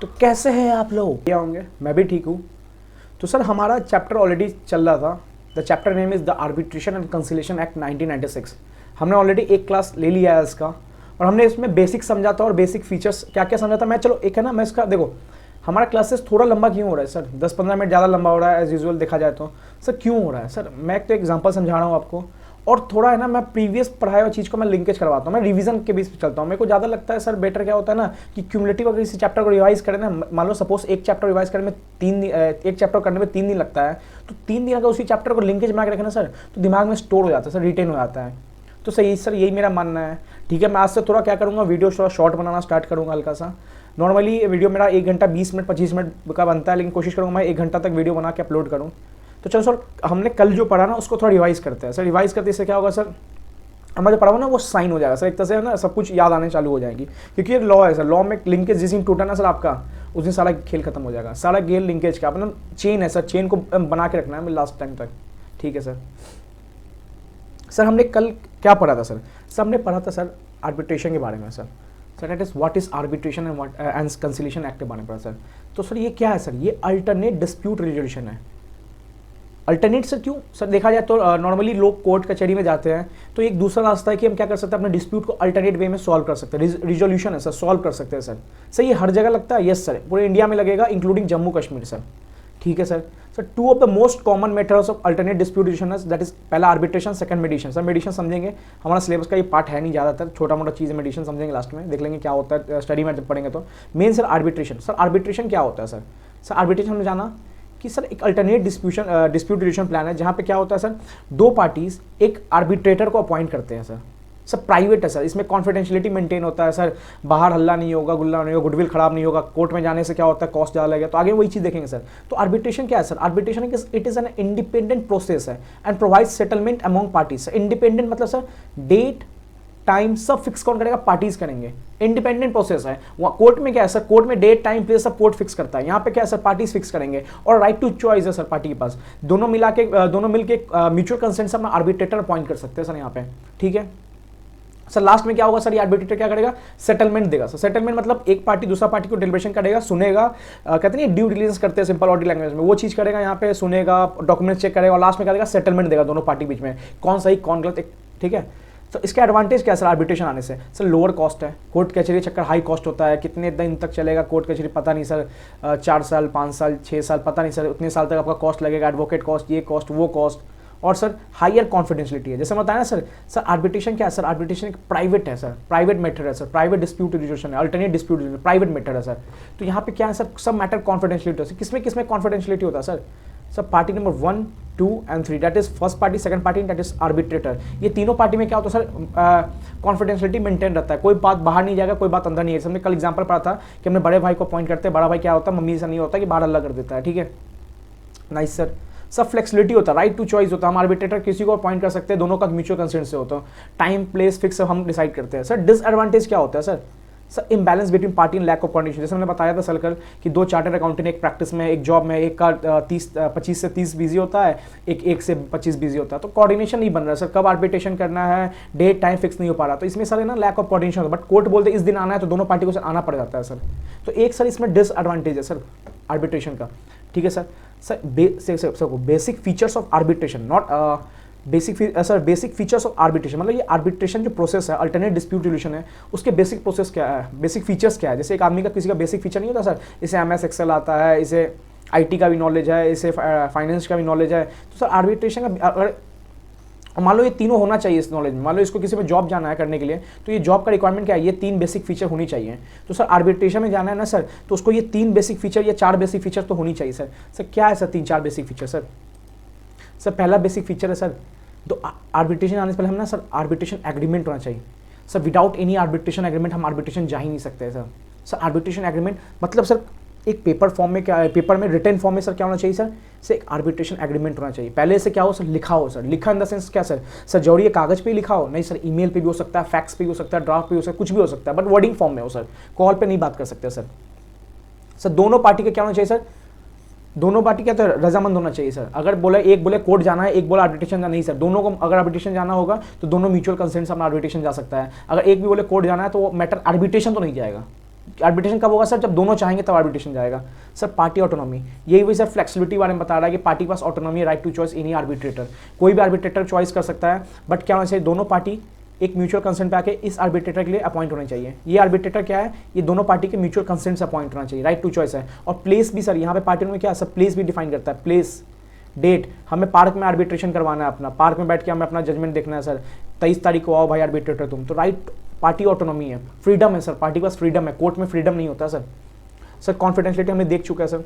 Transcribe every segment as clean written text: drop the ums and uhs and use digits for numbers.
तो कैसे हैं आप लोग? क्या होंगे? मैं भी ठीक हूँ। तो सर हमारा चैप्टर ऑलरेडी चल रहा था। The chapter name is the arbitration and conciliation act 1996। हमने ऑलरेडी एक क्लास ले लिया है इसका और हमने इसमें बेसिक समझा था और बेसिक फीचर्स क्या क्या समझा था। मैं चलो एक है ना, मैं इसका देखो, हमारा क्लासेस थोड़ा लंबा क्यों हो रहा है सर? 10-15 मिनट ज़्यादा लंबा हो रहा है एज यूजुअल देखा जाए तो। सर क्यों हो रहा है सर? मैं एक तो एग्जांपल समझा रहा हूँ आपको और थोड़ा है ना, मैं प्रीवियस पढ़ाई हुई चीज़ को मैं लिंकेज करवाता हूँ, मैं रिवीजन के बीच पे चलता हूँ। मेरे को ज़्यादा लगता है सर बेटर क्या होता है ना कि क्यूमुलेटिव अगर इसी चैप्टर को रिवाइज करें ना, मान लो सपोज एक चैप्टर रिवाइज करने में एक चैप्टर करने में 3 दिन लगता है, तो 3 दिन अगर उसी चैप्टर को लिंकेज बना के रखें ना सर, तो दिमाग में स्टोर हो जाता है सर, रिटेन हो जाता है। तो सही सर, यही मेरा मानना है। ठीक है, मैं आज से थोड़ा क्या करूँगा, वीडियो थोड़ा शॉर्ट बनाना स्टार्ट करूँगा हल्का सा। नॉर्मली वीडियो मेरा 1 घंटा 20 मिनट 25 मिनट का बनता है, लेकिन कोशिश करूँगा मैं 1 घंटा तक वीडियो बना के अपलोड करूँ। तो चलो सर, हमने कल जो पढ़ा ना उसको थोड़ा रिवाइज करते हैं सर। रिवाइज करते इससे क्या होगा सर, हमारा जो पढ़ा हुआ ना वो साइन हो जाएगा सर, एक तरह से ना सब कुछ याद आने चालू हो जाएगी, क्योंकि ये लॉ है सर। लॉ में लिंकेज जिस दिन टूटा ना सर आपका, उस दिन सारा खेल खत्म हो जाएगा। सारा गेम लिंकेज का अपना चेन है सर, चेन को बना के रखना है लास्ट टाइम तक। ठीक है सर। सर हमने कल क्या पढ़ा था सर? सर हमने पढ़ा था सर आर्बिट्रेशन के बारे में sir. Sir that is what is arbitration and conciliation act के बारे में पढ़ा सर। तो सर ये क्या है सर? ये अल्टरनेट डिस्प्यूट रेजोल्यूशन है। अल्टरनेट सर क्यों सर? देखा जाए तो नॉर्मली लोग कोर्ट कचहरी में जाते हैं, तो एक दूसरा रास्ता है कि हम क्या कर सकते हैं, अपने डिस्प्यूट को अल्टरनेट वे में सॉल्व कर सकते हैं। रिजोल्यूशन है सर, सॉल्व कर सकते हैं सर। सर ये हर जगह लगता है? यस सर, पूरे इंडिया में लगेगा इंक्लूडिंग जम्मू कश्मीर सर। ठीक है sir. Sir 2 of the most common methods of alternate dispute resolution that is पहला arbitration, second mediation. Sir mediation समझेंगे, हमारा सिलेबस का ये पार्ट है नहीं ज़्यादातर, छोटा मोटा चीज़ है। मेडिएशन समझेंगे लास्ट में, देख लेंगे क्या होता है स्टडी में जब पढ़ेंगे तो। Main sir arbitration. Sir arbitration क्या होता है सर? सर आर्बिट्रेशन हमने जाना कि सर एक अल्टरनेट डिस्प्यूट रेजोल्यूशन प्लान है, जहाँ पे क्या होता है सर, 2 पार्टीज एक आर्बिट्रेटर को अपॉइंट करते हैं सर। सर प्राइवेट है सर, इसमें कॉन्फिडेंशियलिटी मेंटेन होता है सर, बाहर हल्ला नहीं होगा, गुल्ला नहीं होगा, गुडविल खराब नहीं होगा, कोर्ट में जाने से क्या होता है कॉस्ट ज़्यादा लगेगा, तो आगे वही चीज़ देखेंगे सर। तो आर्बिट्रेशन क्या है sir? Arbitration it is an independent process है and provide settlement among parties. Independent मतलब सर डेट टाइम सब फिक्स कौन करेगा? पार्टीज करेंगे। इंडिपेंडेंट प्रोसेस है। कोर्ट में क्या है सर? कोर्ट में डेट टाइम प्लेस सब कोर्ट फिक्स करता है। यहाँ पे क्या है सर? पार्टीज फिक्स करेंगे और राइट टू चॉइस है सर पार्टी के पास। दोनों मिलके म्यूचुअल कंसेंट से अपना आर्बिट्रेटर अपॉइंट कर सकते हैं सर यहाँ पे। ठीक है सर। लास्ट में क्या होगा सर? ये आर्बिट्रेटर क्या करेगा? सेटलमेंट देगा सर। सेटलमेंट मतलब एक पार्टी दूसरा पार्टी को डिलिब्रेशन करेगा, सुनेगा, कहते हैं ड्यू डिलिजेंस करते हैं सिंपल ऑडी लैंग्वेज में, वो चीज़ करेगा, यहाँ पे सुनेगा, डॉक्यूमेंट चेक करेगा और लास्ट में क्या देगा? सेटलमेंट देगा दोनों पार्टी बीच में, कौन सही कौन गलत। ठीक है। तो इसका एडवांटेज क्या है सर आर्बिट्रेशन आने से? सर लोअर कॉस्ट है। कोर्ट कचहरी चक्कर हाई कॉस्ट होता है, कितने दिन तक चलेगा कोर्ट कचहरी पता नहीं सर, 4 साल 5 साल 6 साल पता नहीं सर, उतने साल तक आपका कॉस्ट लगेगा, एडवोकेट कॉस्ट, ये कॉस्ट वो कॉस्ट। और सर हायर कॉन्फिडेंशियलिटी है, जैसे मैं बताया ना सर। सर आर्बिट्रेशन क्या है सर? आर्बिट्रेशन एक प्राइवेट है सर, प्राइवेट मेथड है सर, प्राइवेट डिस्प्यूट रेजोल्यूशन है, alternate dispute resolution private method है सर। तो यहाँ पे क्या है सर? सब मैटर कॉन्फिडेंशियलिटी होता है। किसमें किसमें कॉन्फिडेंशियलिटी होता है सर? सब party number 1 2 and 3 that is first party, second party, that is arbitrator. ये तीनों पार्टी में क्या होता है सर? कॉन्फिडेंशियलिटी मेंटेन रहता है, कोई बात बाहर नहीं जाएगा, कोई बात अंदर नहीं है। हमने कल एग्जांपल पढ़ा था कि हमने बड़े भाई को अपॉइंट करते हैं, बड़ा भाई क्या होता है, मम्मी से नहीं होता कि बाहर अल्लाह कर देता है। ठीक है, नाइस सर। सब फ्लेक्सिबिलिटी होता है, राइट टू चॉइस होता है। हम आर्बिट्रेटर किसी को अपॉइंट कर सकते हैं, दोनों का म्यूचुअल कंसेंट से होता है। टाइम प्लेस फिक्स हम डिसाइड करते हैं सर। डिसएडवांटेज क्या होता है sir? Sir imbalance between party and lack of coordination. जैसे मैंने बताया था सर कल कि 2 चार्टर्ड अकाउंटेंट एक प्रैक्टिस में, एक जॉब में, एक का 25 से 30 बिजी होता है, एक से 25 बिजी होता है, तो कोऑर्डिनेशन नहीं बन रहा है सर। कब आर्बिट्रेशन करना है, डेट टाइम फिक्स नहीं हो पा रहा, तो इसमें सर है ना लैक ऑफ कोऑर्डिनेशन होता है। बट कोर्ट बोलते इस दिन आना है तो दोनों पार्टी को सर आना पड़ जाता है सर। तो एक सर इसमें डिसएडवांटेज है सर आर्बिट्रेशन का। ठीक है sir. Sir basic features of arbitration, not basic features of arbitration मतलब ये आर्बिट्रेशन जो प्रोसेस है, अल्टरनेट डिस्प्यूट रेजोल्यूशन है, उसके बेसिक प्रोसेस क्या है, बेसिक फीचर्स क्या है। जैसे एक आदमी का किसी का बेसिक फीचर नहीं होता सर, इसे MS एक्सेल आता है, इसे IT का भी नॉलेज है, इसे फाइनेंस का भी नॉलेज है, तो सर आर्बिट्रेशन का अगर मान लो ये तीनों होना चाहिए इस नॉलेज में। मान लो इसको किसी में जॉब जाना है करने के लिए, तो ये जॉब का रिक्वायरमेंट क्या है? ये 3 बेसिक फीचर होनी चाहिए। तो सर आर्बिट्रेशन में जाना है ना सर, तो उसको ये 3 बेसिक फीचर या 4 बेसिक फीचर तो होनी चाहिए सर। सर क्या है sir 3-4 basic feature sir? Sir पहला बेसिक फीचर है सर, तो आर्बिट्रेशन आने से पहले हम ना सर आर्बिट्रेशन एग्रीमेंट होना चाहिए sir. Without any arbitration agreement हम आर्बिट्रेशन जा ही नहीं सकते सर। सर आर्बिट्रेशन एग्रीमेंट मतलब सर एक पेपर फॉर्म में, क्या पेपर में रिटन फॉर्म में सर क्या होना चाहिए सर? से एक आर्बिट्रेशन एग्रीमेंट होना चाहिए। पहले से क्या हो सर? लिखा हो सर। लिखा इन द सेंस क्या सर? सर जरूरी है कागज पे लिखा हो? नहीं सर, ईमेल पे भी हो सकता है, फैक्स पे भी हो सकता है, ड्राफ्ट पे भी हो सकता है, कुछ भी हो सकता है, बट वर्डिंग फॉर्म में हो सर। कॉल पे नहीं बात कर सकते सर। सर दोनों पार्टी का क्या होना चाहिए सर? दोनों पार्टी क्या तो रजामंद होना चाहिए सर। अगर बोले एक बोले कोर्ट जाना है, एक बोला आर्बिट्रेशन जाना, नहीं सर, दोनों को अगर आर्बिट्रेशन जाना होगा तो दोनों म्यूचुअल कंसेंट से अपना आर्बिट्रेशन जा सकता है। अगर एक भी बोले कोर्ट जाना है तो वो मैटर आर्बिट्रेशन तो नहीं जाएगा, आर्बिट्रेशन कब होगा सर? जब दोनों चाहेंगे तब आर्बिट्रेशन जाएगा। सर पार्टी ऑटोनॉमी, यही वही सर फ्लेक्सिबिलिटी बारे में बता रहा है कि पार्टी के पास autonomy, right to choice any arbitrator, कोई भी आर्बिट्रेटर चॉइस कर सकता है, बट क्या होना चाहिए? दोनों पार्टी एक म्यूचुअल कंसेंट पे आके इस आर्बिट्रेटर के लिए अपॉइंट होने चाहिए। ये आर्बिट्रेटर क्या है? ये दोनों पार्टी के म्यूचुअल कंसेंट से अपॉइंट होना चाहिए, राइट टू चॉइस है। और प्लेस भी सर, यहाँ पे पार्टी में क्या है सर? प्लेस भी डिफाइन करता है, प्लेस, डेट। हमें पार्क में आर्बिट्रेशन करवाना है अपना, पार्क में बैठ के हमें अपना जजमेंट देखना है सर, 23 तारीख को आओ भाई आर्बिट्रेटर तुम, तो राइट पार्टी ऑटोनॉमी है, फ्रीडम है सर, पार्टी के पास फ्रीडम है, कोर्ट में फ्रीडम नहीं होता सर। सर कॉन्फिडेंशियलिटी हमने देख चुका है सर,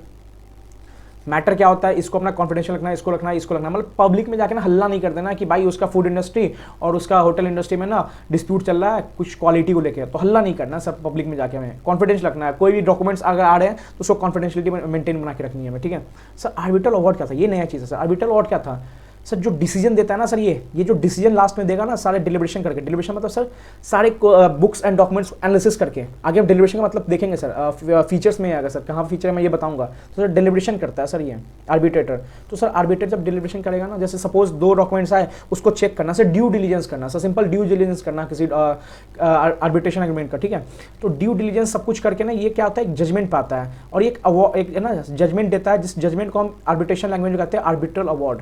मैटर क्या होता है? इसको अपना कॉन्फिडेंशियल रखना है, इसको रखना है, इसको रखना है, मतलब पब्लिक में जाके ना हल्ला नहीं कर देना कि भाई उसका फूड इंडस्ट्री और उसका होटल इंडस्ट्री में ना डिस्प्यूट चल रहा है कुछ क्वालिटी को लेकर, तो हल्ला नहीं करना सर पब्लिक में जाके, हमें कॉन्फिडेंस रखना है। कोई भी डॉक्यूमेंट्स अगर आ रहे हैं तो उसको कॉन्फिडेंशियलिटी मेंटेन बना के रखनी है हमें, ठीक है। सर आर्बिट्रल अवार्ड क्या था? ये नया चीज़ है सर। आर्बिट्रल अवार्ड क्या था सर? जो डिसीजन देता है ना सर, ये जो डिसीजन लास्ट में देगा ना, सारे डिलिब्रेशन करके, डिलिब्रेशन मतलब सर सारे बुक्स एंड डॉक्यूमेंट्स एनालिसिस करके, आगे हम डिलिब्रेशन का मतलब देखेंगे सर, फीचर्स में आएगा सर, कहाँ फीचर है मैं ये बताऊंगा। तो सर डिलिब्रेशन करता है सर ये आर्बिट्रेटर। तो सर आर्बिट्रेटर जब डिलिब्रेशन करेगा ना, जैसे सपोज 2 डॉक्यूमेंट्स आए, उसको चेक करना सर, ड्यू डिलीजेंस करना सर, सिंपल ड्यू डिलीजेंस करना किसी आर्बिट्रेशन एग्रीमेंट का, ठीक है। तो ड्यू डिलीजेंस सब कुछ करके ना ये क्या होता है? एक जजमेंट पाता है, और एक है ना जजमेंट देता है, जिस जजमेंट को हम आर्बिट्रेशन लैंग्वेज में कहते हैं आर्बिट्रल अवार्ड।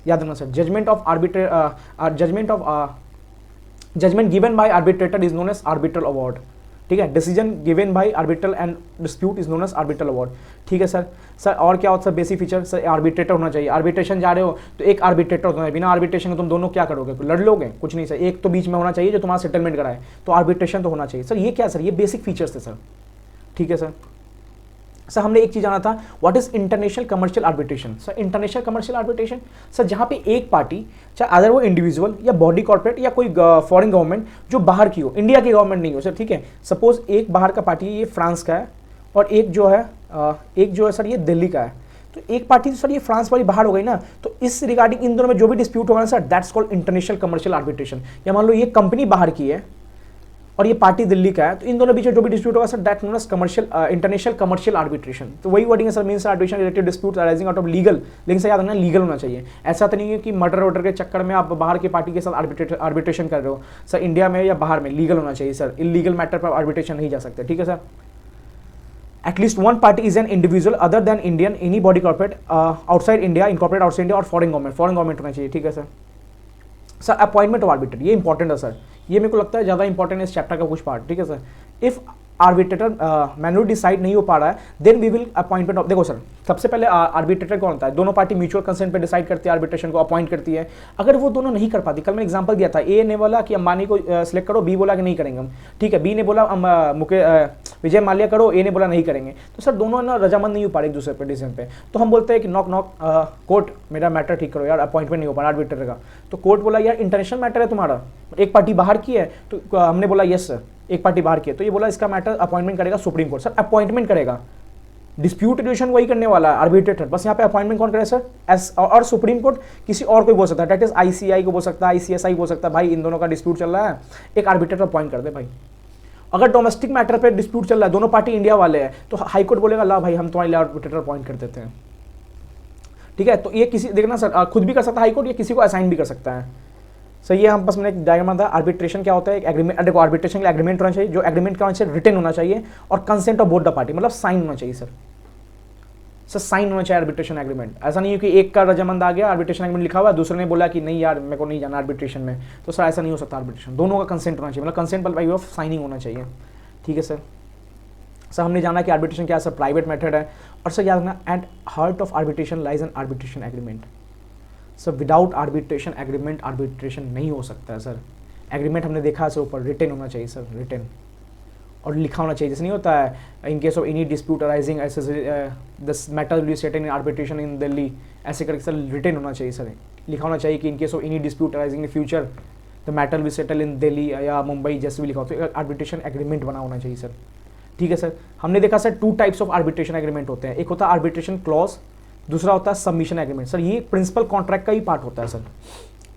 याद रखना sir, judgement given by arbitrator is known as arbitral award, ठीक है। Decision given by arbitral and dispute is known as arbitral award, ठीक है सर। सर और क्या होता है बेसिक फीचर? सर आर्बिट्रेटर होना चाहिए, आर्बिट्रेशन जा रहे हो तो एक आर्बिट्रेटर होना है, बिना आर्बिट्रेशन के तुम दोनों क्या करोगे? लड़ लोगे? कुछ नहीं सर, एक तो बीच में होना चाहिए जो तुम्हारा सेटलमेंट कराए, तो आर्बिट्रेशन तो होना चाहिए सर। ये क्या सर? ये बेसिक फीचर्स थे सर, ठीक है सर। सर हमने एक चीज जाना था, what is international commercial arbitration? Sir international commercial arbitration sir जहां पे एक पार्टी, चाहे अदर वो इंडिविजुअल या बॉडी कॉर्पोरेट या कोई फॉरेन गवर्नमेंट जो बाहर की हो, इंडिया की गवर्नमेंट नहीं हो सर, ठीक है। सपोज एक बाहर का पार्टी है, ये फ्रांस का है, और एक जो है सर ये दिल्ली का है। तो एक पार्टी तो सर ये फ्रांस वाली बाहर हो गई ना, तो इस रिगार्डिंग इन दोनों में जो भी डिस्प्यूट होगा ना sir, that's called international commercial arbitration. या मान लो ये कंपनी बाहर की है और ये पार्टी दिल्ली का है, तो इन दोनों बीच जो भी डिस्प्यूट होगा sir, that known as commercial international commercial arbitration. तो वही वर्डिंग है sir, means arbitration related dispute arising out of legal, लेकिन सर याद रखना लीगल होना चाहिए। ऐसा तो नहीं है कि मर्डर वर्डर के चक्कर में आप बाहर की पार्टी के साथ आर्बिट्रेशन कर रहे हो सर, इंडिया में या बाहर में लीगल होना चाहिए सर, इलीगल मैटर पर आर्बिट्रेशन नहीं जा सकते, ठीक है sir. At least one party is an individual other than Indian, any body corporate outside India, incorporate outside India, और foreign government होना चाहिए, ठीक है sir. Sir appointment of arbitrator, ये इंपॉर्टेंट है सर, ये मेरे को लगता है ज़्यादा इंपॉर्टेंट है इस चैप्टर का कुछ पार्ट, ठीक है sir. If arbitrator manually decide नहीं हो पा रहा है, then we will appointment of, देखो सर सबसे पहले आर्बिट्रेटर कौन होता है? दोनों पार्टी म्यूचुअल कंसेंट पे डिसाइड करती है, आर्बिट्रेशन को अपॉइंट करती है। अगर वो दोनों नहीं कर पाती, कल मैं एग्जांपल दिया था, ए ने बोला कि अंबानी को सिलेक्ट करो, बी बोला कि नहीं करेंगे हम, ठीक है। बी ने बोला विजय माल्या करो, ए ने बोला नहीं करेंगे, तो सर दोनों ना रजामंद नहीं हो पा रहे एक दूसरे पे डिसीजन पे। तो हम बोलते हैं कि नॉक कोर्ट मेरा मैटर ठीक करो यार, अपॉइंटमेंट नहीं हो पा रहा आर्बिट्रेटर का। तो कोर्ट बोला यार इंटरनेशनल मैटर है तुम्हारा, एक पार्टी बाहर की है, तो हमने बोला यस सर, एक पार्टी बाहर की है, तो ये बोला इसका मैटर अपॉइंटमेंट करेगा सुप्रीम कोर्ट। सर अपॉइंटमेंट करेगा, डिस्प्यूट रेजोल्यूशन वही करने वाला है आर्बिट्रेटर, बस यहाँ पे अपॉइंटमेंट कौन करे सर? एस, और सुप्रीम कोर्ट किसी और को बोल सकता है, दैट इज आईसीआई को बोल सकता है, आईसीएसआई बोल सकता है, भाई इन दोनों का डिस्प्यूट चल रहा है, एक आर्बिट्रेटर अपॉइंट कर दे भाई। अगर डोमेस्टिक मैटर पे डिस्प्यूट चल रहा है, दोनों पार्टी इंडिया वाले हैं, तो हाई कोर्ट बोलेगा ला भाई हम तुम्हारे लिए आर्बिट्रेटर अपॉइंट कर देते हैं, ठीक है। तो ये किसी देखना सर खुद भी कर सकता है हाई कोर्ट, या किसी को असाइन भी कर सकता है सर। ये हम बस मैंने एक डायग्राम था, आर्बिट्रेशन क्या होता है, एक एग्रीमेंट, देखो आर्बिट्रेशन के लिए एग्रीमेंट होना चाहिए, जो एग्रीमेंट का होना चाहिए रिटन होना चाहिए, और consent of both the party, मतलब साइन होना चाहिए सर। सर साइन होना चाहिए आर्बिट्रेशन एग्रीमेंट, ऐसा नहीं है कि एक का रजामंद आ गया, आर्बिट्रेशन एग्रीमेंट लिखा हुआ है, दूसरे ने बोला कि नहीं यार मेरे को नहीं जाना आर्बिट्रेशन में, तो सर ऐसा नहीं हो सकता आर्बिट्रेशन, दोनों का कंसेंट होना चाहिए, मतलब consent bye way of signing होना चाहिए, ठीक है सर। सर हमने जाना कि आर्बिट्रेशन क्या है सर, प्राइवेट मेथड है, और सर याद रखना at heart of arbitration lies N arbitration agreement. Sir without arbitration agreement arbitration नहीं हो सकता है सर। एग्रीमेंट हमने देखा है ऊपर, रिटन होना चाहिए सर, रिटन, और लिखा होना चाहिए, जैसे नहीं होता है in case of any dispute arising ऐसे this matter will be settled in arbitration in Delhi, ऐसे करके सर रिटन होना चाहिए सर, लिखा होना चाहिए कि इन case of any dispute arising in future the matter will settle in Delhi या मुंबई, जैसे भी लिखा हो, तो आर्बिट्रेशन एग्रीमेंट बना होना चाहिए सर, ठीक है सर। हमने देखा sir 2 types of arbitration agreement होते हैं, एक होता है आर्बिट्रेशन क्लॉज, दूसरा होता है सबमिशन एग्रीमेंट। सर ये प्रिंसिपल कॉन्ट्रैक्ट का ही पार्ट होता है सर,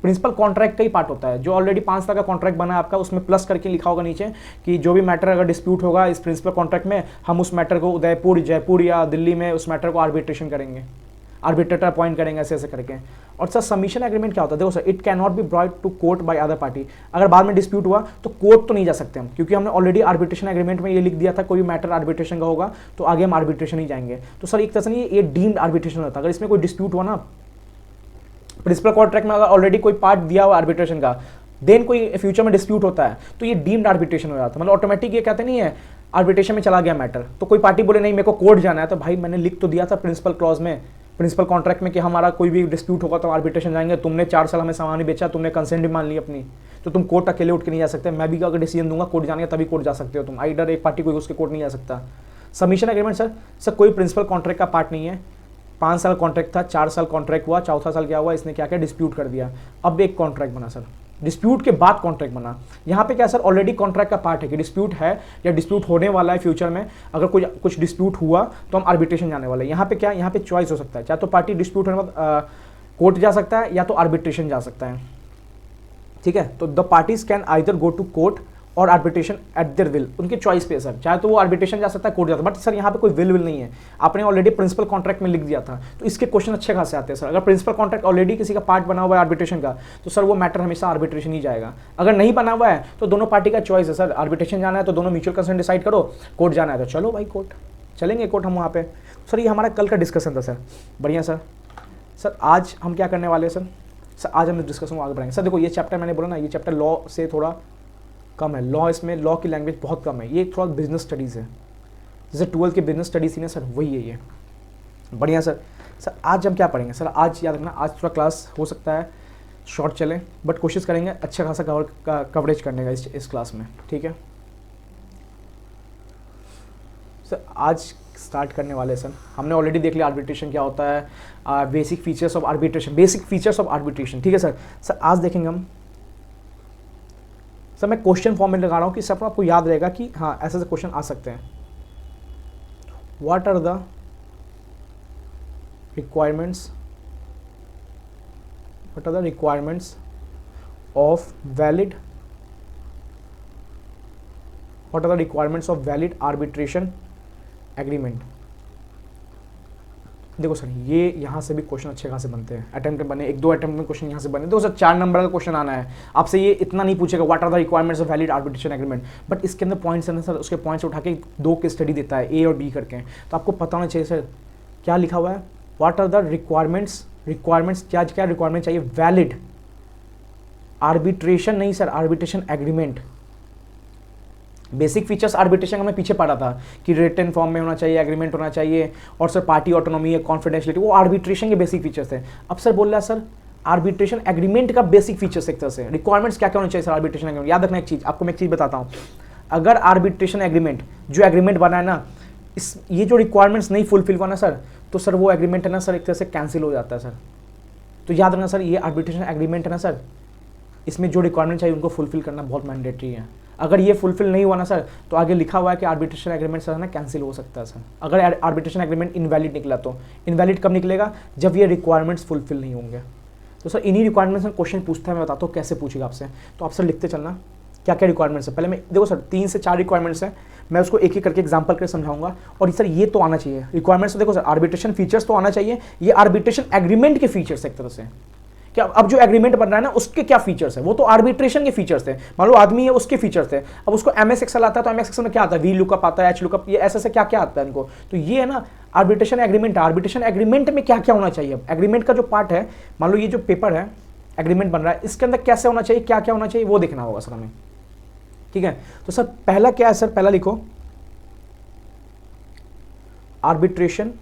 प्रिंसिपल कॉन्ट्रैक्ट का ही पार्ट होता है, जो ऑलरेडी 5 साल का कॉन्ट्रैक्ट बना है आपका, उसमें प्लस करके लिखा होगा नीचे कि जो भी मैटर अगर डिस्प्यूट होगा इस प्रिंसिपल कॉन्ट्रैक्ट में, हम उस मैटर को उदयपुर, जयपुर या दिल्ली में उस मैटर को आर्बिट्रेशन करेंगे। आर्बिट्रेटर अपॉइंट करेंगे ऐसे ऐसे करके। और सर सबमिशन एग्रीमेंट क्या होता है, देखो sir it can not be brought to court by other party. अगर बाद में डिस्प्यूट हुआ तो कोर्ट तो नहीं जा सकते हम, क्योंकि हमने ऑलरेडी आर्बिट्रेशन एग्रीमेंट में ये लिख दिया था कोई भी मैटर आर्बिट्रेशन का होगा तो आगे हम आर्बिट्रेशन ही जाएंगे। तो सर एक तरह से ये डीम्ड आर्बिट्रेशन होता है। अगर इसमें कोई डिस्प्यूट हुआ ना प्रिंसिपल कॉन्ट्रैक्ट में, अगर ऑलरेडी कोई पार्ट दिया हुआ आर्बिट्रेशन का, देन कोई फ्यूचर में डिस्प्यूट होता है तो ये डीम्ड आर्बिट्रेशन हो जाता है। मतलब ऑटोमेटिक ये कहते नहीं है आर्बिट्रेशन में चला गया मैटर। तो कोई पार्टी बोले नहीं मेरे को कोर्ट जाना है, तो भाई मैंने लिख तो दिया था प्रिंसिपल क्लॉज में, प्रिंसिपल कॉन्ट्रैक्ट में कि हमारा कोई भी डिस्प्यूट होगा तो आर्बिट्रेशन जाएंगे। तुमने 4 साल हमें सामान ही बेचा, तुमने कंसेंट भी मान ली अपनी, तो तुम कोर्ट अकेले उठ के नहीं जा सकते। मैं भी अगर डिसीजन दूंगा कोर्ट जाने तभी कोर्ट जा सकते हो तुम। आइडर एक पार्टी कोई उसके कोर्ट नहीं जा सकता। सबमिशन एग्रीमेंट सर कोई प्रिंसिपल कॉन्ट्रैक्ट का पार्ट नहीं है। 5 साल कॉन्ट्रैक्ट था, 4 साल कॉन्ट्रैक्ट हुआ, चौथा साल क्या हुआ, इसने क्या किया डिस्प्यूट कर दिया। अब एक कॉन्ट्रैक्ट बना सर, डिस्प्यूट के बाद कॉन्ट्रैक्ट बना। यहाँ पे क्या सर ऑलरेडी कॉन्ट्रैक्ट का पार्ट है कि डिस्प्यूट है या डिस्प्यूट होने वाला है फ्यूचर में। अगर कुछ डिस्प्यूट हुआ तो हम आर्बिट्रेशन जाने वाले हैं। यहाँ पे क्या, यहाँ पे चॉइस हो सकता है, चाहे तो पार्टी डिस्प्यूट होने बाद कोर्ट जा सकता है या तो आर्बिट्रेशन जा सकता है। ठीक है, तो the parties can either go to court और आर्बिट्रेशन एट देयर विल, उनके चॉइस पे सर, चाहे तो वो आर्बिट्रेशन जा सकता है कोर्ट जाता है। बट सर यहाँ पे कोई विल नहीं है, आपने ऑलरेडी प्रिंसिपल कॉन्ट्रैक्ट में लिख दिया था, तो इसके क्वेश्चन अच्छे खासे आते हैं सर। अगर प्रिंसिपल कॉन्ट्रैक्ट ऑलरेडी किसी का पार्ट बना हुआ है आर्बिट्रेशन का, तो सर वो मैटर हमेशा आर्बिट्रेशन ही जाएगा। अगर नहीं बना हुआ है तो दोनों पार्टी का चॉइस है सर, आर्बिट्रेशन जाना है तो दोनों म्यूचुअल कंसेंट डिसाइड करो, कोर्ट जाना है तो चलो भाई कोर्ट, चलेंगे कोर्ट हम वहाँ पे। सर ये हमारा कल का डिस्कशन था सर, बढ़िया सर। सर आज हम क्या करने वाले हैं सर आज हम डिस्कशन आगे बढ़ाएंगे। सर देखो ये चैप्टर मैंने बोला ना, ये चैप्टर लॉ से थोड़ा कम है, लॉ इसमें लॉ की लैंग्वेज बहुत कम है, ये थोड़ा बिजनेस स्टडीज़ है, जैसे 12th के बिजनेस स्टडीज़ थी ना सर, वही है ये। बढ़िया सर। सर आज हम क्या पढ़ेंगे सर, आज याद रखना आज थोड़ा क्लास हो सकता है शॉर्ट चले, बट कोशिश करेंगे अच्छा खासा कवरेज करने का इस क्लास में, ठीक है सर। आज स्टार्ट करने वाले सर, हमने ऑलरेडी देख लिया आर्बिट्रेशन क्या होता है, basic features of arbitration, basic features of arbitration, ठीक है सर। सर आज देखेंगे हम, सर मैं क्वेश्चन फॉर्म में लगा रहा हूँ कि सब आपको याद रहेगा कि हाँ ऐसे ऐसे क्वेश्चन आ सकते हैं। What are the requirements of valid arbitration agreement. देखो सर ये यहाँ से भी क्वेश्चन अच्छे खासे बनते हैं, अटेम्प्ट बने, 1-2 अटेम्प्ट में क्वेश्चन यहाँ से बने। देखो सर 4 नंबर का क्वेश्चन आना है आपसे, ये इतना नहीं पूछेगा what are the requirements of valid arbitration agreement, but इसके अंदर पॉइंट्स है ना सर, उसके पॉइंट्स उठा के 2 केस स्टडी देता है, ए और बी करके। तो आपको पता होना चाहिए सर क्या लिखा हुआ है, व्हाट आर द रिक्वायरमेंट्स क्या क्या रिक्वायरमेंट चाहिए वैलिड आर्बिट्रेशन, नहीं sir arbitration agreement. Basic features arbitration हमें पीछे पढ़ा था कि रिटन फॉर्म में होना चाहिए, एग्रीमेंट होना चाहिए, और सर पार्टी ऑटोनॉमी है, कॉन्फिडेंशियलिटी, वो आर्बिट्रेशन के बेसिक फीचर्स थे। अब सर बोल रहा है सर आर्बिट्रेशन एग्रीमेंट का बेसिक फीचर्स एक तरह से, रिक्वायरमेंट्स क्या क्या होना चाहिए सर आर्बिट्रेशन एग्रीमेंट। याद रखना एक चीज़, आपको मैं एक चीज़ बताता हूँ, अगर आर्बिट्रेशन एग्रीमेंट जो एग्रीमेंट बना है ना, ये जो रिक्वायरमेंट्स नहीं फुलफिल हुआ ना सर, तो सर वो एग्रीमेंट है ना सर एक तरह से कैंसिल हो जाता है सर। तो याद रखना सर ये आर्बिट्रेशन एग्रीमेंट है ना सर, इसमें जो रिक्वायरमेंट चाहिए उनको फुलफिल करना बहुत मैंडेटरी है। अगर ये फुलफिल नहीं हुआ ना सर, तो आगे लिखा हुआ है कि आर्बिट्रेशन एग्रीमेंट सर ना कैंसिल हो सकता है सर। अगर आर्बिट्रेशन एग्रीमेंट इनवैलिड निकला, तो इनवैलिड कब निकलेगा, जब ये रिक्वायरमेंट्स फुलफिल नहीं होंगे। तो सर इन्हीं रिक्वायरमेंट्स में क्वेश्चन पूछता है, मैं बताता हूँ कैसे पूछेगा आपसे। तो आप सर लिखते चलना क्या क्या रिक्वायरमेंट्स है। पहले मैं देखो सर 3 से 4 रिक्वायरमेंट्स हैं, मैं उसको एक एक करके एग्जांपल करके समझाऊंगा। और सर ये तो आना चाहिए रिक्वायरमेंट्स, देखो सर आर्बिट्रेशन फीचर्स तो आना चाहिए, ये आर्बिट्रेशन एग्रीमेंट के फीचर्स एक तरह से, क्या अब जो एग्रीमेंट बन रहा है ना उसके क्या फीचर्स है, वो तो आर्बिट्रेशन के फीचर्स थे। मान लो आदमी है उसके फीचर्स थे, अब उसको एमएस एक्सेल आता है तो एमएस एक्सेल में क्या आता है, वी लुकअप आता है, एच लुकअप, ये ऐसे क्या क्या आता है इनको। तो ये है ना आर्बिट्रेशन एग्रीमेंट। आर्बिट्रेशन एग्रीमेंट में क्या क्या होना चाहिए, एग्रीमेंट का जो पार्ट है, मान लो ये जो पेपर है एग्रीमेंट बन रहा है, इसके अंदर कैसे होना चाहिए, क्या क्या होना चाहिए, वो देखना होगा सर हमें, ठीक है। तो सर पहला क्या है सर, पहला लिखो arbitration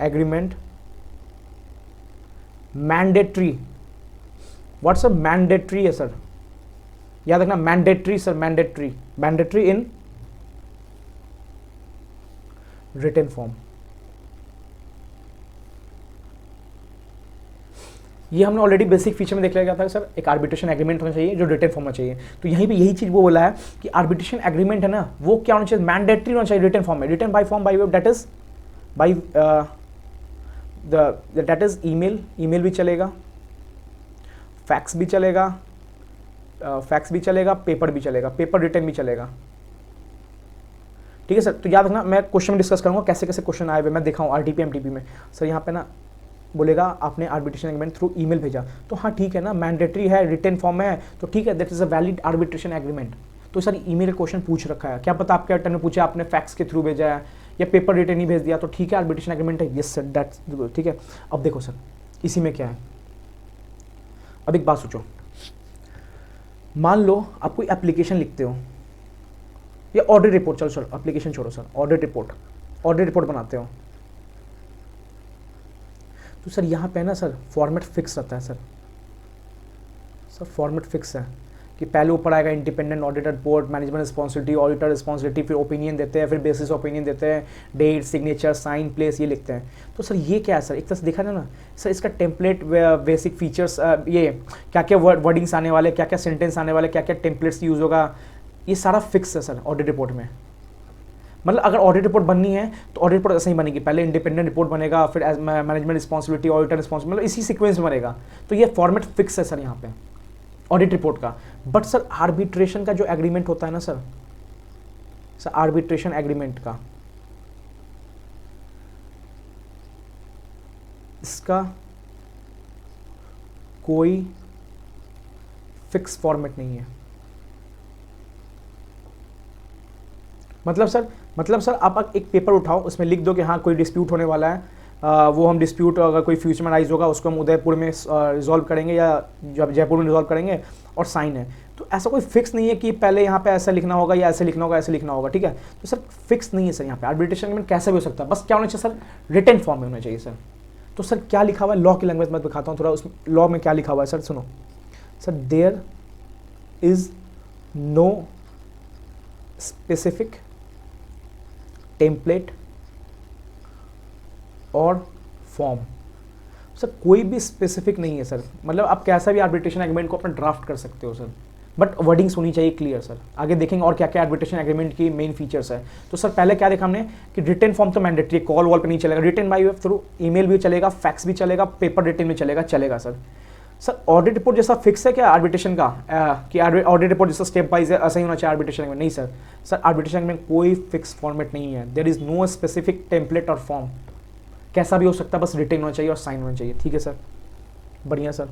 agreement mandatory. What's a mandatory है सर, याद रखना mandatory sir, mandatory in written form. ये हमने ऑलरेडी बेसिक फीचर में देख लिया था सर, एक आर्बिट्रेशन एग्रीमेंट होना चाहिए जो रिटन फॉर्म में चाहिए। तो यहीं पे यही चीज वो बोला है कि आर्बिट्रेशन एग्रीमेंट है ना, वो क्या होना चाहिए, मैंडेटरी होना चाहिए रिटन फॉर्म में, written by form by that is by that is email भी चलेगा, फैक्स भी चलेगा, पेपर भी चलेगा, पेपर रिटन भी चलेगा, ठीक है सर। तो याद रखना मैं क्वेश्चन में डिस्कस करूंगा कैसे कैसे क्वेश्चन आए हुए, मैं दिखाऊँ आरटीपी एमटीपी में। सर यहाँ पे ना बोलेगा आपने आर्बिट्रेशन एग्रीमेंट थ्रू ईमेल भेजा, तो हाँ ठीक है ना, मैंडेटरी है, रिटन फॉर्म है, तो ठीक है, that is a valid arbitration agreement. तो सर ईमेल क्वेश्चन पूछ रखा है, क्या पता आपके अटेंड में पूछा आपने फैक्स के थ्रू भेजा है या पेपर रिटन ही भेज दिया, तो ठीक है आर्बिट्रेशन एग्रीमेंट है, यस सर दैट्स ठीक है। अब देखो सर इसी में क्या है, अब एक बात सोचो, मान लो आप कोई एप्लीकेशन लिखते हो या ऑडिट रिपोर्ट, चलो सर एप्लीकेशन छोड़ो सर, ऑडिट रिपोर्ट बनाते हो, तो सर यहाँ पे ना सर फॉर्मेट फिक्स रहता है सर फॉर्मेट फिक्स है कि पहले ऊपर आएगा independent auditor report, management responsibility, auditor responsibility, फिर ओपिनियन देते हैं, फिर बेसिस ओपिनियन देते हैं, डेट, सिग्नेचर, साइन, प्लेस, ये लिखते हैं। तो सर ये क्या है सर, एक तरह से देखा ना सर, इसका टेम्पलेट, बेसिक फीचर्स, ये क्या क्या वर्डिंग्स आने वाले, क्या क्या सेंटेंस आने वाले, क्या क्या टेम्पलेट्स यूज़ होगा, ये सारा फिक्स है सर ऑडिट रिपोर्ट में। मतलब अगर ऑडिट रिपोर्ट बननी है तो ऑडिट रिपोर्ट ऐसे ही बनेगी, पहले इंडिपेंडेंट रिपोर्ट बनेगा, फिर मैनेजमेंट रिस्पॉन्सिबिलिटी, ऑडिटर रिस्पॉन्सिबिलिटी, मतलब इसी सीक्वेंस में बनेगा। तो ये फॉर्मेट फिक्स है सर यहाँ पे ऑडिट रिपोर्ट का। बट सर आर्बिट्रेशन का जो एग्रीमेंट होता है ना सर आर्बिट्रेशन एग्रीमेंट का, इसका कोई फिक्स फॉर्मेट नहीं है। मतलब सर आप एक पेपर उठाओ, उसमें लिख दो कि हाँ कोई डिस्प्यूट होने वाला है, वो हम डिस्प्यूट अगर कोई फ्यूचर में राइज होगा उसको हम उदयपुर में रिजॉल्व करेंगे या जब जयपुर में रिजॉल्व करेंगे, और साइन है। तो ऐसा कोई फिक्स नहीं है कि पहले यहाँ पे ऐसा लिखना होगा या ऐसे लिखना होगा, ऐसे लिखना होगा, ठीक है। तो सर फिक्स नहीं है सर यहाँ पे आर्बिट्रेशन एग्रीमेंट कैसे भी हो सकता है, बस क्या होना चाहिए सर, रिटन फॉर्म में होना चाहिए सर। तो सर क्या लिखा हुआ है लॉ की लैंग्वेज में दिखाता हूँ थोड़ा, उस लॉ में क्या लिखा हुआ है सर, सुनो sir, there is no specific template और फॉर्म। सर कोई भी स्पेसिफिक नहीं है सर, मतलब आप कैसा भी आर्बिट्रेशन एग्रीमेंट को अपना ड्राफ्ट कर सकते हो सर, बट वर्डिंग्स होनी चाहिए क्लियर सर। आगे देखेंगे और क्या क्या आर्बिट्रेशन एग्रीमेंट की मेन फीचर्स है। तो सर पहले क्या देखा हमने कि रिटन फॉर्म तो मैंडेटरी, कॉल वॉल पे नहीं चलेगा, रिटन बाय थ्रू ईमेल भी चलेगा, फैक्स भी चलेगा, पेपर रिटन भी चलेगा सर। सर ऑडिट रिपोर्ट जैसा फिक्स है क्या आर्बिट्रेशन का, कि ऑडिट रिपोर्ट जैसा स्टेप वाइज है ऐसा ही होना चाहिए आर्बिट्रेशन एग्रीमेंट? नहीं सर आर्बिट्रेशन एग्रीमेंट कोई फिक्स फॉर्मेट नहीं है, there is no specific template और फॉर्म, कैसा भी हो सकता है, बस रिटन होना चाहिए और साइन होना चाहिए, ठीक है सर, बढ़िया सर।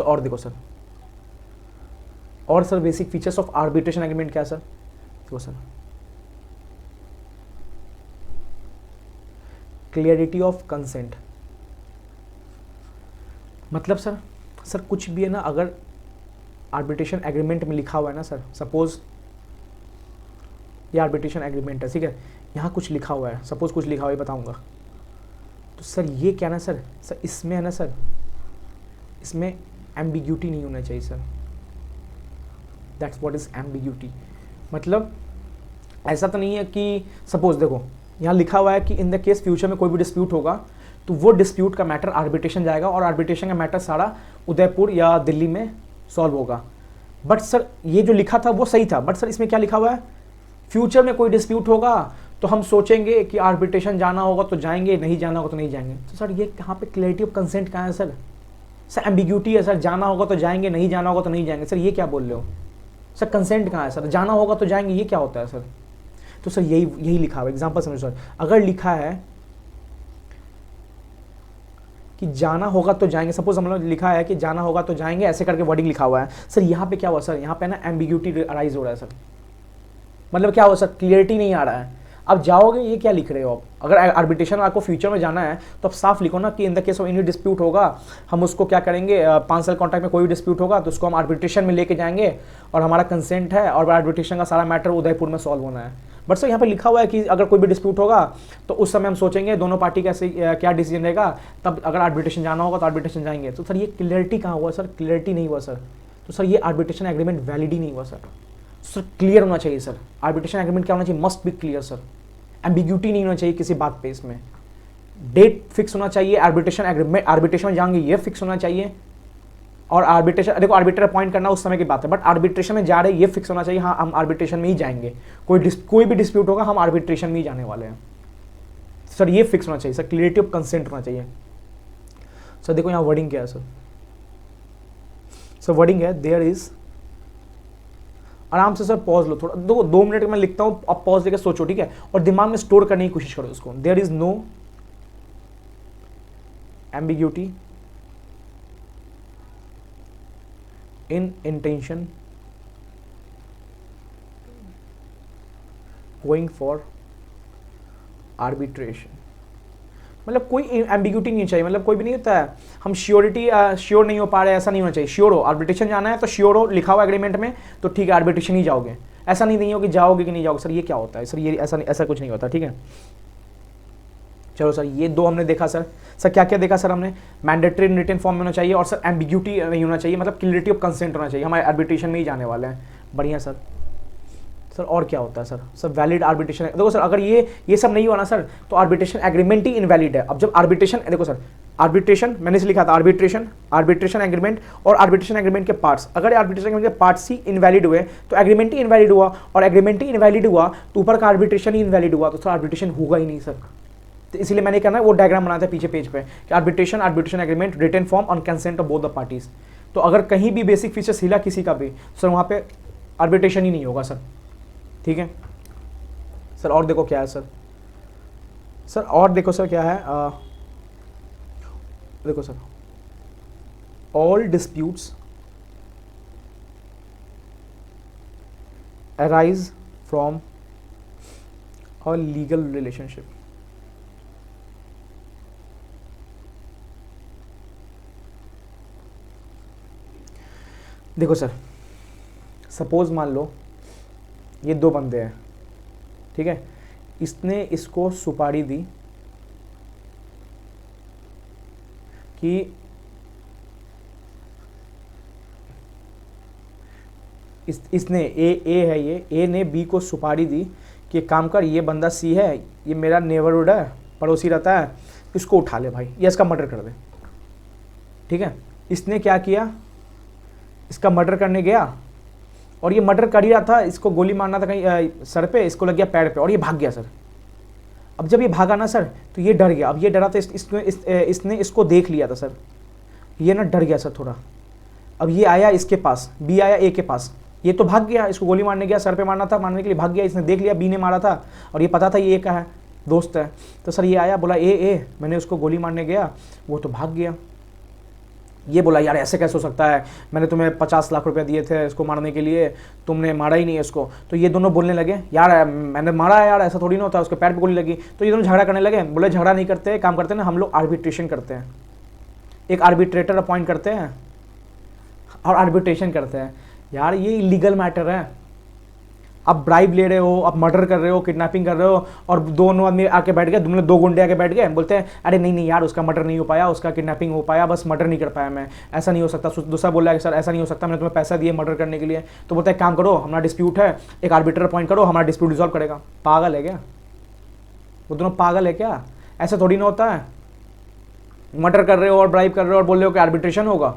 और देखो सर, और sir basic features of arbitration agreement क्या है सर, देखो सर, क्लियरिटी ऑफ कंसेंट, मतलब सर कुछ भी है ना, अगर आर्बिट्रेशन एग्रीमेंट में लिखा हुआ है ना सर, सपोज ये आर्बिट्रेशन एग्रीमेंट है, ठीक है, यहाँ कुछ लिखा हुआ है, सपोज कुछ लिखा हुआ है बताऊंगा, तो सर ये क्या ना सर इसमें है ना सर, इसमें एम्बिग्यूटी नहीं होना चाहिए sir, that's what is ambiguity. मतलब ऐसा तो नहीं है कि सपोज देखो यहाँ लिखा हुआ है कि इन द केस फ्यूचर में कोई भी डिस्प्यूट होगा तो वो डिस्प्यूट का मैटर आर्बिट्रेशन जाएगा और आर्बिट्रेशन का मैटर सारा उदयपुर या दिल्ली में सॉल्व होगा। बट सर ये जो लिखा था वो सही था, बट सर इसमें क्या लिखा हुआ है, फ्यूचर में कोई डिस्प्यूट होगा तो हम सोचेंगे कि आर्बिट्रेशन जाना होगा तो जाएंगे, नहीं जाना होगा तो नहीं जाएंगे। तो सर ये यहाँ पे क्लैरिटी ऑफ कंसेंट कहाँ है सर एम्बिग्यूटी है सर, जाना होगा तो जाएंगे, नहीं जाना होगा तो नहीं जाएंगे, सर ये क्या बोल रहे हो सर, कंसेंट कहाँ है सर, जाना होगा तो जाएंगे, ये क्या होता है सर। तो सर यही लिखा हुआ है, एग्जाम्पल समझो सर, अगर लिखा है कि जाना होगा तो जाएंगे, सपोज हम लोग लिखा है कि जाना होगा तो जाएंगे, ऐसे करके वर्डिंग लिखा हुआ है सर, यहाँ पे क्या हुआ सर, यहाँ पे ना एम्बिग्यूटी अराइज हो रहा है सर, मतलब क्या हुआ सर, क्लियरिटी नहीं आ रहा है। अब जाओगे ये क्या लिख रहे हो आप, अगर आर्बिट्रेशन में आपको फ्यूचर में जाना है तो आप साफ लिखो ना कि in the case of any dispute होगा हम उसको क्या करेंगे, 5 साल कॉन्ट्रैक्ट में कोई भी डिस्प्यूट होगा तो उसको हम आर्बिट्रेशन में लेके जाएंगे और हमारा कंसेंट है और आर्बिट्रेशन का सारा मैटर उदयपुर में सॉल्व होना है। बट सर यहाँ पे लिखा हुआ है कि अगर कोई भी डिस्प्यूट होगा तो उस समय हम सोचेंगे दोनों पार्टी कैसे क्या डिसीजन रहेगा, तब अगर आर्बिट्रेशन जाना होगा तो आर्बिट्रेशन जाएंगे। तो सर ये क्लियरिटी कहाँ हुआ सर, क्लियरिटी नहीं हुआ सर, तो सर ये आर्बिट्रेशन एग्रीमेंट वैलिड ही नहीं हुआ सर क्लियर होना चाहिए सर, आर्बिट्रेशन एग्रीमेंट क्या होना चाहिए, must be clear sir, ambiguity नहीं होना चाहिए किसी बात पे, इसमें डेट फिक्स होना चाहिए, आर्बिट्रेशन एग्रीमेंट आर्बिट्रेशन में जाएंगे ये फिक्स होना चाहिए, और आर्बिट्रेशन देखो आर्बिट्रेटर अपॉइंट करना उस समय की बात है, बट आर्बिट्रेशन में जा रहे ये फिक्स होना चाहिए हाँ हम आर्बिट्रेशन में ही जाएंगे, कोई भी डिस्प्यूट होगा हम आर्बिट्रेशन में ही जाने वाले हैं सर, ये फिक्स होना चाहिए सर, क्लियरिटी ऑफ कंसेंट होना चाहिए सर। देखो यहाँ वर्डिंग क्या है सर वर्डिंग है देयर इज, आराम से सर पॉज लो थोड़ा, 2 मिनट में लिखता हूँ, अब पॉज लेकर सोचो ठीक है, और दिमाग में स्टोर करने की कोशिश करो उसको। There is no ambiguity in intention going for arbitration। मतलब कोई एम्बिग्यूटी नहीं चाहिए, मतलब कोई भी नहीं होता है हम श्योरिटी श्योर नहीं हो पा रहे, ऐसा नहीं होना चाहिए। श्योर हो, आर्बिट्रेशन जाना है तो श्योर हो, लिखा हुआ एग्रीमेंट में तो ठीक है आर्बिट्रेशन ही जाओगे, ऐसा नहीं हो कि जाओगे कि नहीं जाओगे। सर ये क्या होता है सर, ये ऐसा कुछ नहीं होता, ठीक है। चलो सर ये दो हमने देखा सर। सर क्या क्या देखा सर हमने, मैंडेटरी रिटन फॉर्म में होना चाहिए और सर एम्बिग्यूटी नहीं होना चाहिए, मतलब क्लियरिटी ऑफ कंसेंट होना चाहिए, हमारे आर्बिट्रेशन में ही जाने वाले हैं। बढ़िया सर। सर और क्या होता है सर, सर वैलिड आर्बिट्रेशन। देखो सर अगर ये सब नहीं हुआ ना सर तो आर्बिट्रेशन एग्रीमेंट ही इनवैलिड है। अब जब आर्बिट्रेशन, देखो सर आर्बिट्रेशन मैंने से लिखा था आर्बिट्रेशन एग्रीमेंट और आर्बिट्रेशन एग्रीमेंट के पार्ट्स, अगर आर्बिट्रेशन एग्रीमेंट के पार्ट्स ही इनवैलिड हुए तो एग्रीमेंट ही इनवैलिड हुआ, और एग्रीमेंट ही इनवैलिड हुआ तो ऊपर का आर्बिट्रेशन ही इनवैलिड हुआ, तो सर आर्बिट्रेशन होगा ही नहीं सर। तो इसलिए मैंने कहना है वो डायग्राम बनाया था पीछे पेज पे कि arbitration agreement written form on consent of both the parties. तो अगर कहीं भी बेसिक फीचर्स हिला किसी का भी सर वहाँ पे आर्बिट्रेशन ही नहीं होगा सर, ठीक है। सर और देखो क्या है सर, सर और देखो सर क्या है, देखो sir all disputes arise from a legal relationship. देखो सर सपोज मान लो ये दो बंदे हैं, ठीक है, इसने इसको सुपारी दी कि इसने ए है, ये ए ने बी को सुपारी दी कि काम कर, ये बंदा सी है, ये मेरा नेबरहुड है, पड़ोसी रहता है, इसको उठा ले भाई, ये इसका मर्डर कर दे, ठीक है। इसने क्या किया, इसका मर्डर करने गया और ये मर्डर कर ही रहा था, इसको गोली मारना था कहीं सर पे, इसको लग गया पैर पे और ये भाग गया सर। अब जब ये भागा ना सर तो ये डर गया, अब ये डरा तो इसने इसको देख लिया था सर, ये ना डर गया सर थोड़ा। अब ये आया इसके पास, बी आया ए के पास, ये तो भाग गया, इसको गोली मारने गया, सर पे मारना था, मारने के लिए भाग गया, इसने देख लिया बी ने मारा था और ये पता था ये ए का है, दोस्त है। तो सर ये आया बोला ए मैंने उसको गोली मारने गया, वो तो भाग गया। ये बोला यार ऐसे कैसे हो सकता है, मैंने तुम्हें 50 लाख रुपए दिए थे इसको मारने के लिए, तुमने मारा ही नहीं है इसको। तो ये दोनों बोलने लगे यार मैंने मारा है यार, ऐसा थोड़ी ना होता, उसके पैर पे गोली लगी। तो ये दोनों झगड़ा करने लगे, बोले झगड़ा नहीं करते, काम करते ना हम लोग आर्बिट्रेशन करते हैं, एक आर्बिट्रेटर अपॉइंट करते हैं और आर्बिट्रेशन करते हैं। यार ये इलीगल मैटर है, आप ब्राइब ले रहे हो, आप मर्डर कर रहे हो, किडनैपिंग कर रहे हो और दोनों आदमी आके बैठ गए, तुमने दो गुंडे आके बैठ गए, बोलते हैं अरे नहीं यार उसका मर्डर नहीं हो पाया, उसका किडनैपिंग हो पाया, बस मर्डर नहीं कर पाया मैं, ऐसा नहीं हो सकता। दूसरा बोल रहा है सर ऐसा नहीं हो सकता, मैंने तुम्हें पैसा दिए मर्डर करने के लिए। तो बोलता है काम करो, हमारा डिस्प्यूट है, एक आर्बिट्रेटर अपॉइंट करो, हमारा डिस्प्यूट रिजॉल्व करेगा। पागल है क्या वो दोनों, पागल है क्या, ऐसा थोड़ी ना होता है। मर्डर कर रहे हो और ब्राइब कर रहे हो और बोल रहे हो कि आर्बिट्रेशन होगा,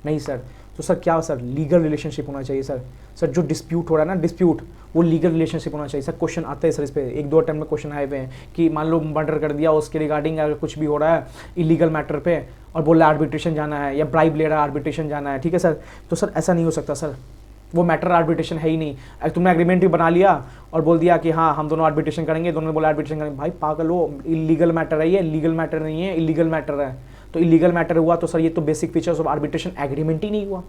नहीं सर। तो सर क्या सर लीगल रिलेशनशिप होना चाहिए सर। सर जो डिस्प्यूट हो रहा है ना, डिस्प्यूट वो लीगल रिलेशनशिप होना चाहिए सर। क्वेश्चन आते हैं सर इस पर, एक दो अटेम्प्ट में क्वेश्चन आए हुए हैं कि मान लो मर्डर कर दिया, उसके रिगार्डिंग अगर कुछ भी हो रहा है इलीगल मैटर पे और बोल रहा है आर्बिट्रेशन जाना है, या ब्राइब ले रहा है आर्बिट्रेशन जाना है, ठीक है सर। तो सर ऐसा नहीं हो सकता सर, वो मैटर आर्बिट्रेशन है ही नहीं। अगर तुमने एग्रीमेंट भी बना लिया और बोल दिया कि हाँ हम दोनों आर्बिट्रेशन करेंगे, दोनों ने बोला आर्बिट्रेशन करेंगे, भाई पागल हो, इलीगल मैटर है ये, लीगल मैटर नहीं है, इलीगल मैटर है। तो इलीगल मैटर हुआ तो सर ये तो basic features of arbitration agreement ही नहीं हुआ।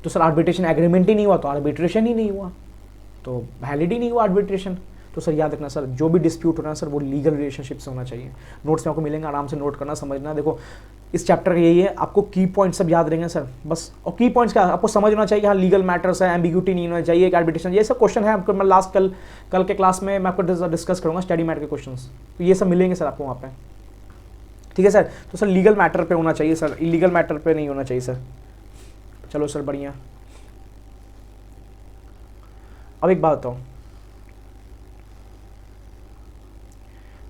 तो सर आर्बिट्रेशन एग्रीमेंट ही नहीं हुआ तो आर्बिट्रेशन ही नहीं हुआ, तो वैलिड ही नहीं हुआ आर्बिट्रेशन। तो सर याद रखना सर जो भी डिस्प्यूट होना है सर वो लीगल रिलेशनशिप से होना चाहिए। नोट्स में आपको मिलेंगे, आराम से नोट करना, समझना। देखो इस चैप्टर का यही है, आपको की पॉइंट सब याद रहेंगे सर बस। और की पॉइंट्स क्या आपको समझ होना चाहिए, हाँ लीगल मैटर्स है, एम्बिग्यूटी नहीं होना चाहिए, आर्बिट्रेशन, ये सब क्वेश्चन है आपको। मैं लास्ट कल के क्लास में मैं आपको डिस्कस करूँगा स्टडी मैट के क्वेश्चन, तो ये सब मिलेंगे सर आपको वहाँ पे, ठीक है सर। तो सर लीगल मैटर पे होना चाहिए सर, इलीगल मैटर पे नहीं होना चाहिए सर। चलो सर बढ़िया। अब एक बात बताओ,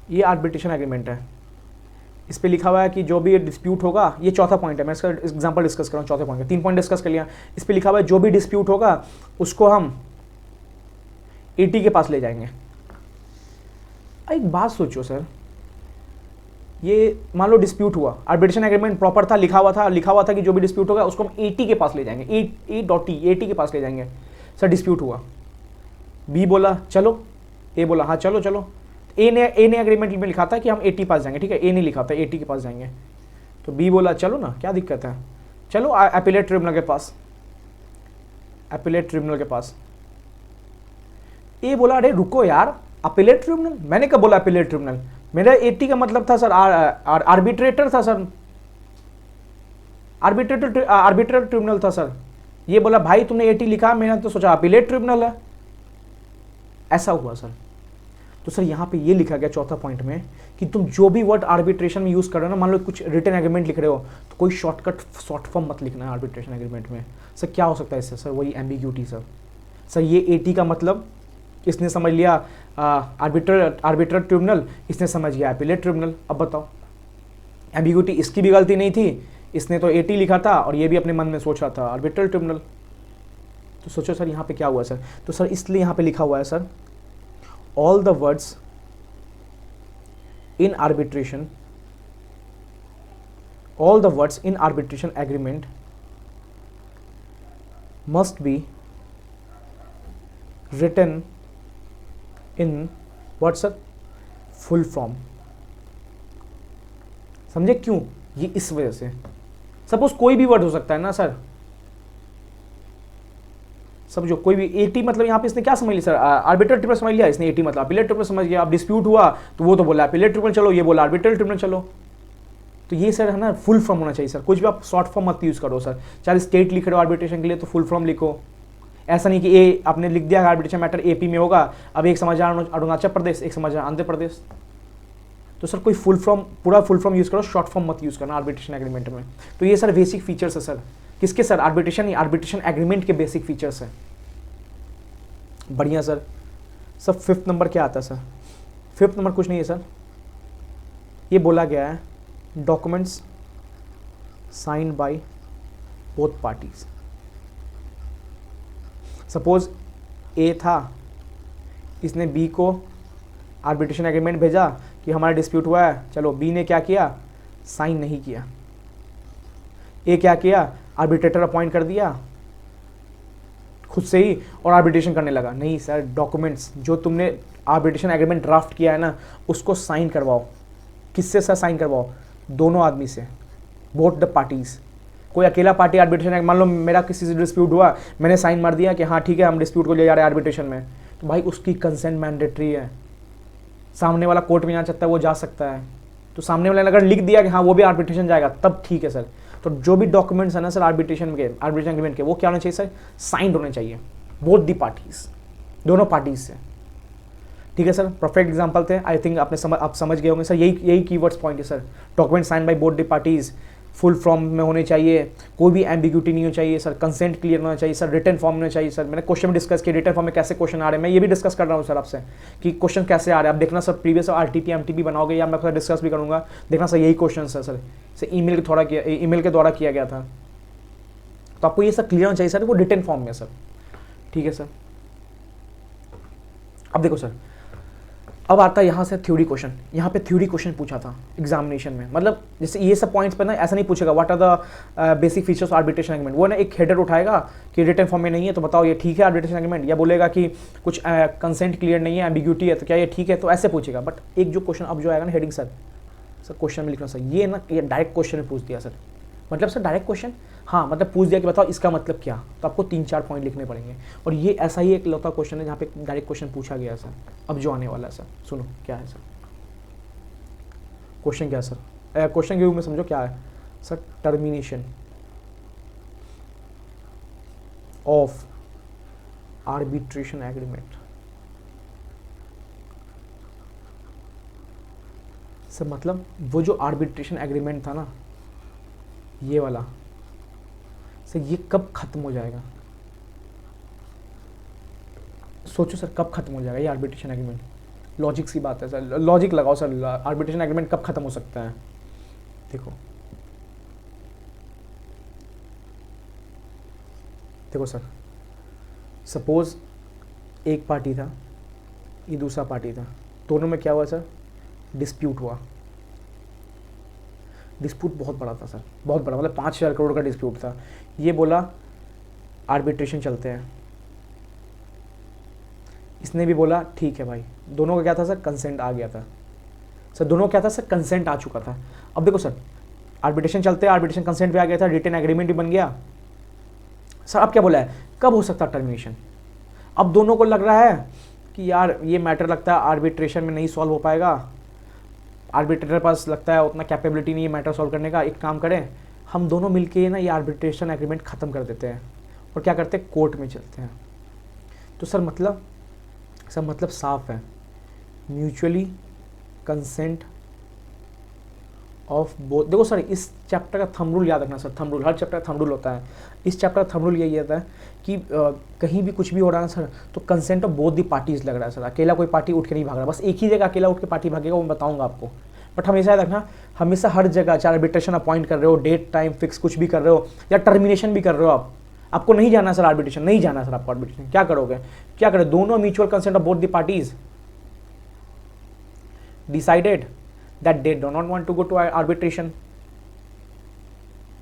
ये आर्बिट्रेशन एग्रीमेंट है, इस पे लिखा हुआ है कि जो भी डिस्प्यूट होगा, ये चौथा पॉइंट है, मैं इसका एग्जांपल डिस्कस कर रहा हूँ चौथे पॉइंट का, 3 पॉइंट डिस्कस कर लिया। इस पे लिखा हुआ है जो भी डिस्प्यूट होगा उसको हम एटी के पास ले जाएंगे। एक बात सोचो सर, ये मान लो डिस्प्यूट हुआ, आर्बिट्रेशन एग्रीमेंट प्रॉपर था, लिखा हुआ था कि जो भी डिस्प्यूट होगा उसको हम एटी के पास ले जाएंगे, एटी के पास ले जाएंगे। सर डिस्प्यूट हुआ, बी बोला चलो, ए बोला हाँ चलो चलो, ए ने एग्रीमेंट में लिखा था कि हम 80 पास जाएंगे, ठीक है, ए ने लिखा था 80 के पास जाएंगे। तो बी बोला चलो ना, क्या दिक्कत है, चलो अपीलेट ट्रिब्यूनल के पास, अपीलेट ट्रिब्यूनल के पास। ए बोला अरे रुको यार, अपीलेट ट्रिब्यूनल, मैंने कब बोला अपीलेट ट्रिब्यूनल, मेरा 80 का मतलब था सर आर्बिट्रेटर था सर, आर्बिट्रेटर ट्रिब्यूनल था सर। ये बोला भाई तुमने 80 लिखा, मैंने तो सोचा अपीलेट ट्रिब्यूनल है, ऐसा हुआ सर। तो सर यहाँ पे ये लिखा गया चौथा पॉइंट में कि तुम जो भी वर्ड आर्बिट्रेशन में यूज कर रहे हो ना, मान लो कुछ रिटन एग्रीमेंट लिख रहे हो तो कोई शॉर्टकट शॉर्ट फॉर्म मत लिखना है आर्बिट्रेशन एग्रीमेंट में। सर क्या हो सकता है इससे, सर वही एम्बिग्यूटी सर। सर ये 80 का मतलब इसने समझ लिया आर्बिट्रेटर ट्रिब्यूनल, इसने समझ गया अपीलेट ट्रिब्यूनल। अब बताओ, एम्बिग्यूटी इसकी भी गलती नहीं थी, इसने तो 80 लिखा था और ये भी अपने मन में सोच रहा था आर्बिट्रेटर ट्रिब्यूनल। तो सोचो सर यहाँ पे क्या हुआ सर, तो सर इसलिए यहाँ पे लिखा हुआ है sir all the words in arbitration, all the words in arbitration agreement must be written in what sir, full form। समझे क्यों, ये इस वजह से, सपोज कोई भी वर्ड हो सकता है ना सर, समझो कोई भी 80 मतलब यहाँ पे इसने क्या समझ लिया सर, आर्बिट्रेटर ट्रिब्यूनल समझ लिया इसने 80 मतलब अपीलेट ट्रिब्यूनल समझ गया। अब डिस्प्यूट हुआ तो वो तो बोला अपीलेट ट्रिब्यूनल चलो, ये बोला आर्बिट्रेटर ट्रिब्यूनल चलो। तो ये सर है ना फुल फॉर्म होना चाहिए सर, कुछ भी आप शॉर्ट फॉर्म मत यूज करो सर, चाहे स्टेट लिख रहे हो आर्बिट्रेशन के लिए तो फुल फॉर्म लिखो। ऐसा नहीं कि ए आपने लिख दिया आर्बिट्रेशन मैटर एपी में होगा, अब एक समझ अरुणाचल प्रदेश, एक समझ आंध्र प्रदेश। तो सर कोई फुल फॉर्म, पूरा फुल फॉर्म यूज करो, शॉर्ट फॉर्म मत यूज करना आर्बिट्रेशन एग्रीमेंट में। तो ये सर बेसिक फीचर्स है सर, किसके सर, आर्बिट्रेशन एग्रीमेंट के बेसिक फीचर्स है। बढ़िया सर। सर 5th नंबर क्या आता है सर, 5th नंबर कुछ नहीं है सर, ये बोला गया है documents signed by both parties. Suppose A था, इसने बी को आर्बिट्रेशन एग्रीमेंट भेजा कि हमारा डिस्प्यूट हुआ है, चलो बी ने क्या किया, साइन नहीं किया। ए क्या किया, आर्बिट्रेटर अपॉइंट कर दिया खुद से ही और आर्बिट्रेशन करने लगा। नहीं सर, डॉक्यूमेंट्स जो तुमने आर्बिट्रेशन एग्रीमेंट ड्राफ्ट किया है ना, उसको साइन करवाओ। किससे सर साइन करवाओ, दोनों आदमी से, बोथ द पार्टीज। कोई अकेला पार्टी आर्बिट्रेशन, मान लो मेरा किसी से डिस्प्यूट हुआ, मैंने साइन मार दिया कि हाँ ठीक है हम डिस्प्यूट को ले जा रहे हैं आर्बिट्रेशन में, तो भाई उसकी कंसेंट मैंडेटरी है। सामने वाला कोर्ट में जाना चाहता है वो जा सकता है, तो सामने वाले ने अगर लिख दिया कि हाँ वो भी आर्बिट्रेशन जाएगा तब ठीक है सर। तो जो भी डॉक्यूमेंट्स है ना सर आर्बिट्रेशन एग्रीमेंट के, वो क्या होने चाहिए सर, साइंड होने चाहिए बोथ दी पार्टीज, दोनों पार्टीज से। ठीक है सर, परफेक्ट एग्जांपल थे, आई थिंक आपने आप समझ गए होंगे सर। यही कीवर्ड्स पॉइंट है sir, document sign by both the parties, full form में होने चाहिए, कोई भी एम्बिग्यूटी नहीं होनी चाहिए सर, कंसेंट क्लियर होना चाहिए सर, रिटन फॉर्म में होना चाहिए सर। मैंने क्वेश्चन में डिस्कस किया रिटन फॉर्म में कैसे क्वेश्चन आ रहे हैं, मैं ये भी डिस्कस कर रहा हूँ सर आपसे कि क्वेश्चन कैसे आ रहे हैं। आप देखना सर प्रीवियस आरटीपी एमटीपी बनाओगे या मैं आपसे डिस्कस भी करूँगा, देखना सर यही क्वेश्चन है सर, ईमेल के द्वारा किया गया था। तो आपको ये सब क्लियर होना चाहिए सर, वो रिटन फॉर्म में सर। ठीक है सर, अब देखो सर, अब आता है यहाँ से थ्योरी क्वेश्चन। यहाँ पे थ्योरी क्वेश्चन पूछा था एग्जामिनेशन में, मतलब जैसे ये सब पॉइंट्स पर ना ऐसा नहीं पूछेगा what are the basic features of arbitration agreement, वो ना एक हेडर उठाएगा कि रिटन फॉर्म में नहीं है तो बताओ ये ठीक है आर्बिट्रेशन एग्रीमेंट, या बोलेगा कि कुछ कंसेंट क्लियर नहीं है, एम्बिग्यूटी है तो क्या ये ठीक है, तो ऐसे पूछेगा। बट एक जो क्वेश्चन अब जो आएगा ना हेडिंग सर क्वेश्चन में लिखना सर, ये ना ये डायरेक्ट क्वेश्चन में पूछ दिया सर, मतलब सर डायरेक्ट क्वेश्चन, हाँ मतलब पूछ दिया कि बताओ इसका मतलब क्या, तो आपको 3-4 पॉइंट लिखने पड़ेंगे। और ये ऐसा ही एक लौता क्वेश्चन है जहाँ पे डायरेक्ट क्वेश्चन पूछा गया है सर। अब जो आने वाला है सर, सुनो क्या है सर क्वेश्चन, क्या है सर क्वेश्चन के रूप में समझो क्या है sir, termination of arbitration agreement. Sir मतलब वो जो आर्बिट्रेशन एग्रीमेंट था ना ये वाला, सर ये कब खत्म हो जाएगा, सोचो सर कब खत्म हो जाएगा ये आर्बिट्रेशन एग्रीमेंट। लॉजिक सी बात है सर, लॉजिक लगाओ सर, आर्बिट्रेशन एग्रीमेंट कब खत्म हो सकता है। देखो सर, सपोज एक पार्टी था, ये दूसरा पार्टी था, दोनों में क्या हुआ सर, डिस्प्यूट हुआ। डिस्प्यूट बहुत बड़ा था सर, बहुत बड़ा, मतलब 5,000 करोड़ का डिस्प्यूट था। ये बोला आर्बिट्रेशन चलते हैं, इसने भी बोला ठीक है भाई। दोनों का क्या था सर, कंसेंट आ गया था सर, दोनों क्या था सर, कंसेंट आ चुका था। अब देखो सर आर्बिट्रेशन चलते, आर्बिट्रेशन कंसेंट पे आ गया था, रिटन एग्रीमेंट भी बन गया। सर अब क्या बोला है, कब हो सकता है टर्मिनेशन? अब दोनों को लग रहा है कि यार ये मैटर लगता है आर्बिट्रेशन में नहीं सॉल्व हो पाएगा, आर्बिट्रेटर पास लगता है उतना कैपेबिलिटी नहीं है मैटर सॉल्व करने का। एक काम करें, हम दोनों मिलके ना ये आर्बिट्रेशन एग्रीमेंट ख़त्म कर देते हैं और क्या करते हैं, कोर्ट में चलते हैं। तो सर मतलब साफ है, म्यूचुअली कंसेंट ऑफ बोथ। देखो सर इस चैप्टर का थंब रूल याद रखना सर, थंब रूल, हर चैप्टर का थंब रूल होता है। इस चैप्टर का थंब रूल यही होता है कि कहीं भी कुछ भी हो रहा है सर तो consent of both the parties लग रहा है सर। अकेला कोई पार्टी उठ के नहीं भाग रहा, बस एक ही जगह अकेला उठ के पार्टी भागेगा वो मैं बताऊंगा आपको। बट हमेशा याद रखना, हमेशा हर जगह चाहे आर्बिट्रेशन अपॉइंट कर रहे हो, डेट टाइम फिक्स कुछ भी कर रहे हो या टर्मिनेशन भी कर रहे हो, आपको नहीं जाना सर आर्बिट्रेशन, नहीं जाना सर आपको आर्बिट्रेशन। क्या करोगे, क्या करें, दोनों mutual consent of both the parties decided that they do not want to go to arbitration।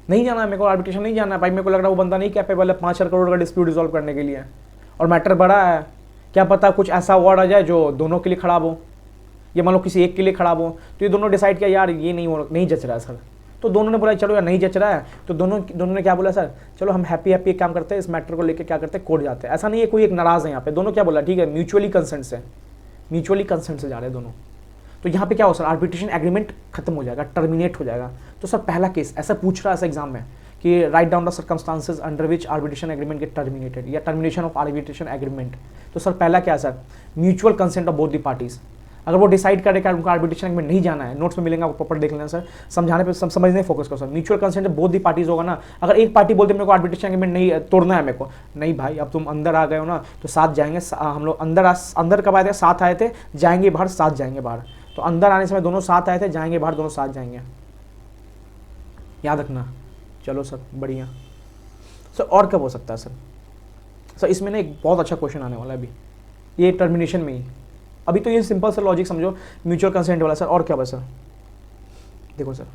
नहीं जाना है मेरे को आर्बिट्रेशन, नहीं जाना है भाई, मेरे को लग रहा है वो बंदा नहीं कैपेबल है 5 करोड़ का डिस्प्यूट रिजॉल्व करने के लिए, और मैटर बड़ा है, क्या पता कुछ ऐसा अवार्ड आ जाए जो दोनों के लिए खराब हो, या मान लो किसी एक के लिए खराब हो। तो ये दोनों डिसाइड किया यार ये नहीं जच रहा है सर, तो दोनों ने बोला चलो यार नहीं जच रहा है, तो दोनों ने क्या बोला सर, चलो हम हैप्पी काम करते हैं, इस मैटर को लेकर क्या करते हैं, कोर्ट जाते हैं। ऐसा नहीं है कोई एक नाराज है यहाँ पे, दोनों क्या बोला, ठीक है म्यूचुअली कंसेंट से जा रहे हैं दोनों। तो यहाँ पे क्या हो सर, आर्बिट्रेशन एग्रीमेंट खत्म हो जाएगा, टर्मिनेट हो जाएगा। तो सर पहला केस ऐसा पूछ रहा है ऐसा एग्जाम में कि write down the circumstances under which arbitration agreement get terminated या टर्मिनेशन ऑफ आर्बिट्रेशन एग्रीमेंट। तो सर पहला क्या है sir, mutual consent of both the parties. अगर वो डिसाइड करे कि उनको आर्बिट्रेशन एग्रीमेंट नहीं जाना है, नोट्स में मिलेंगे आपको, प्रॉपर देख लेना सर, समझाने पे समझने फोकस करो sir. Mutual consent both the parties होगा ना, अगर एक पार्टी बोलते मेरे को आर्बिट्रेशन एग्रीमेंट नहीं तोड़ना है मेरे को, नहीं भाई अब तुम अंदर आ गए हो ना तो साथ जाएंगे, हम लोग अंदर कब आए थे, साथ आए थे, जाएंगे बाहर, साथ जाएंगे बाहर। तो अंदर आने से दोनों साथ आए थे, जाएंगे बाहर दोनों साथ जाएंगे, याद रखना। चलो सर बढ़िया सर, और कब हो सकता है सर इसमें ना एक बहुत अच्छा क्वेश्चन आने वाला है अभी, ये टर्मिनेशन में ही। अभी तो ये सिंपल सा लॉजिक समझो, म्यूचुअल कंसेंट वाला सर, और क्या है सर, देखो सर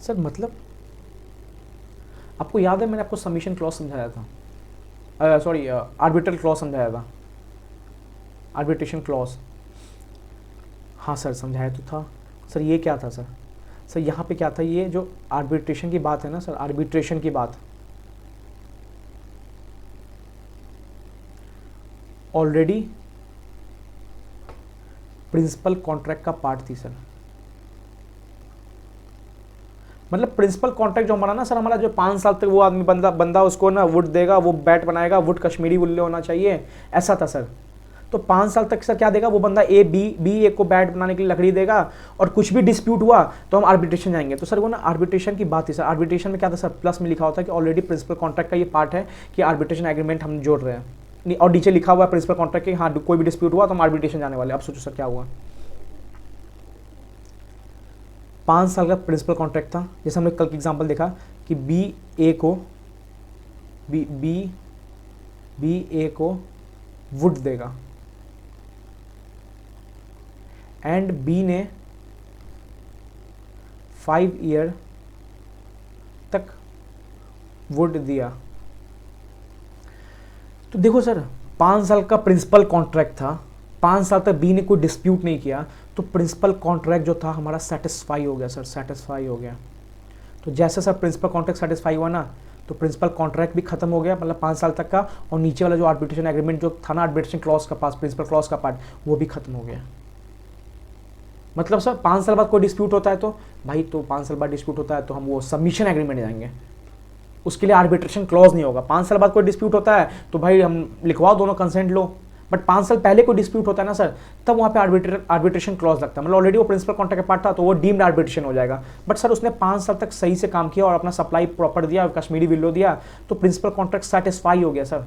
मतलब आपको याद है मैंने आपको सबमिशन क्लॉज समझाया था, सॉरी आर्बिट्रल क्लॉज समझाया था, आर्बिट्रेशन क्लॉज, हाँ सर समझाया तो था सर। ये क्या था सर यहाँ पे क्या था, ये जो आर्बिट्रेशन की बात है ना सर, आर्बिट्रेशन की बात ऑलरेडी प्रिंसिपल कॉन्ट्रैक्ट का पार्ट थी सर। मतलब प्रिंसिपल कॉन्ट्रैक्ट जो हमारा ना सर, हमारा जो 5 साल तक वो आदमी बंदा उसको ना वुड देगा, वो बैट बनाएगा, वुड कश्मीरी वुल्ले होना चाहिए, ऐसा था सर। तो 5 साल तक सर क्या देगा वो बंदा, बी को बैट बनाने के लिए लकड़ी देगा, और कुछ भी डिस्प्यूट हुआ तो हम आर्बिट्रेशन जाएंगे। तो सर वो ना आर्बिट्रेशन की बात थी सर। आर्बिट्रेशन में क्या था सर, प्लस में लिखा होता है कि ऑलरेडी प्रिंसिपल कॉन्ट्रैक्ट का ये पार्ट है कि आर्बिट्रेशन एग्रीमेंट हम जोड़ रहे हैं, और नीचे लिखा हुआ है प्रिंसिपल कॉन्ट्रैक्ट कि हाँ कोई भी डिस्प्यूट हुआ तो हम आर्बिट्रेशन जाने वाले। अब सोचो सर क्या हुआ, 5 साल का प्रिंसिपल कॉन्ट्रैक्ट था, जैसे हमने कल की एग्जांपल देखा कि बी ए को वुड देगा एंड बी ने 5 ईयर तक वुड दिया। तो देखो सर 5 साल का प्रिंसिपल कॉन्ट्रैक्ट था, 5 साल तक बी ने कोई डिस्प्यूट नहीं किया, तो प्रिंसिपल कॉन्ट्रैक्ट जो था हमारा सेटिस्फाई हो गया सर, सेटिस्फाई हो गया। तो जैसे सर प्रिंसिपल कॉन्ट्रैक्ट सेटिस्फाई हुआ ना, तो प्रिंसिपल कॉन्ट्रैक्ट भी खत्म हो गया, मतलब 5 साल तक का, और नीचे वाला जो आर्बिट्रेशन एग्रीमेंट जो था ना, आर्बिट्रेशन क्लॉज का पास, प्रिंसिपल क्लॉज का पार्ट, वो भी खत्म हो गया। मतलब सर 5 साल बाद कोई डिस्प्यूट होता है तो भाई, तो 5 साल बाद डिस्प्यूट होता है तो हम वो सबमिशन एग्रीमेंट जाएंगे, उसके लिए आर्बिट्रेशन क्लॉज नहीं होगा। 5 साल बाद कोई डिस्प्यूट होता है तो भाई हम लिखवाओ, दोनों कंसेंट लो। बट 5 साल पहले कोई डिस्प्यूट होता है ना सर, तब वहाँ पे आर्बिट्रेशन क्लॉज लगता है, मतलब ऑलरेडी वो प्रिंसिपल कॉन्ट्रैक्ट का पार्ट था तो वो डीम्ड आर्बिट्रेशन हो जाएगा। बट सर उसने 5 साल तक सही से काम किया और अपना सप्लाई प्रॉपर दिया, कश्मीरी विल्लो दिया, तो प्रिंसिपल कॉन्ट्रैक्ट सेटिस्फाई हो गया सर।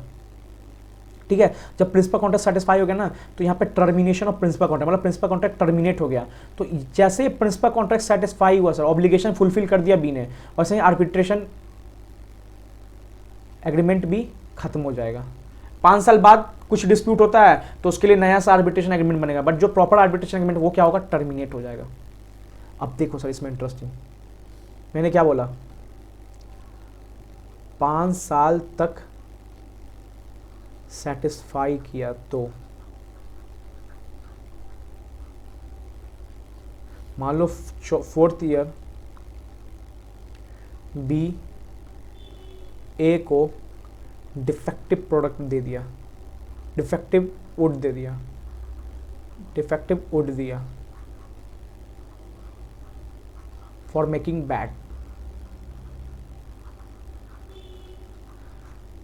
ठीक है, जब प्रिंसिपल कॉन्ट्रैक्ट सेटिस्फाई हो गया ना, तो यहाँ पे टर्मिनेशन ऑफ प्रिंसिपल कॉन्ट्रैक्ट, मतलब प्रिंसिपल कॉन्ट्रैक्ट टर्मिनेट हो गया। तो जैसे प्रिंसिपल कॉन्ट्रैक्ट सेटिस्फाई हुआ सर, ऑब्लिगेशन फुलफिल कर दिया बी ने, वैसे ही आर्बिट्रेशन एग्रीमेंट भी खत्म हो जाएगा। 5 साल बाद कुछ डिस्प्यूट होता है तो उसके लिए नया सा आर्बिट्रेशन एग्रीमेंट बनेगा, बट जो प्रॉपर आर्बिट्रेशन एग्रीमेंट वो क्या होगा, टर्मिनेट हो जाएगा। अब देखो सर इसमें इंटरेस्टिंग, मैंने क्या बोला, 5 साल तक सेटिस्फाई किया तो मान लो 4th ईयर बी ए को डिफेक्टिव प्रोडक्ट दे दिया, डिफेक्टिव वुड दे दिया, डिफेक्टिव वुड दिया for making bat,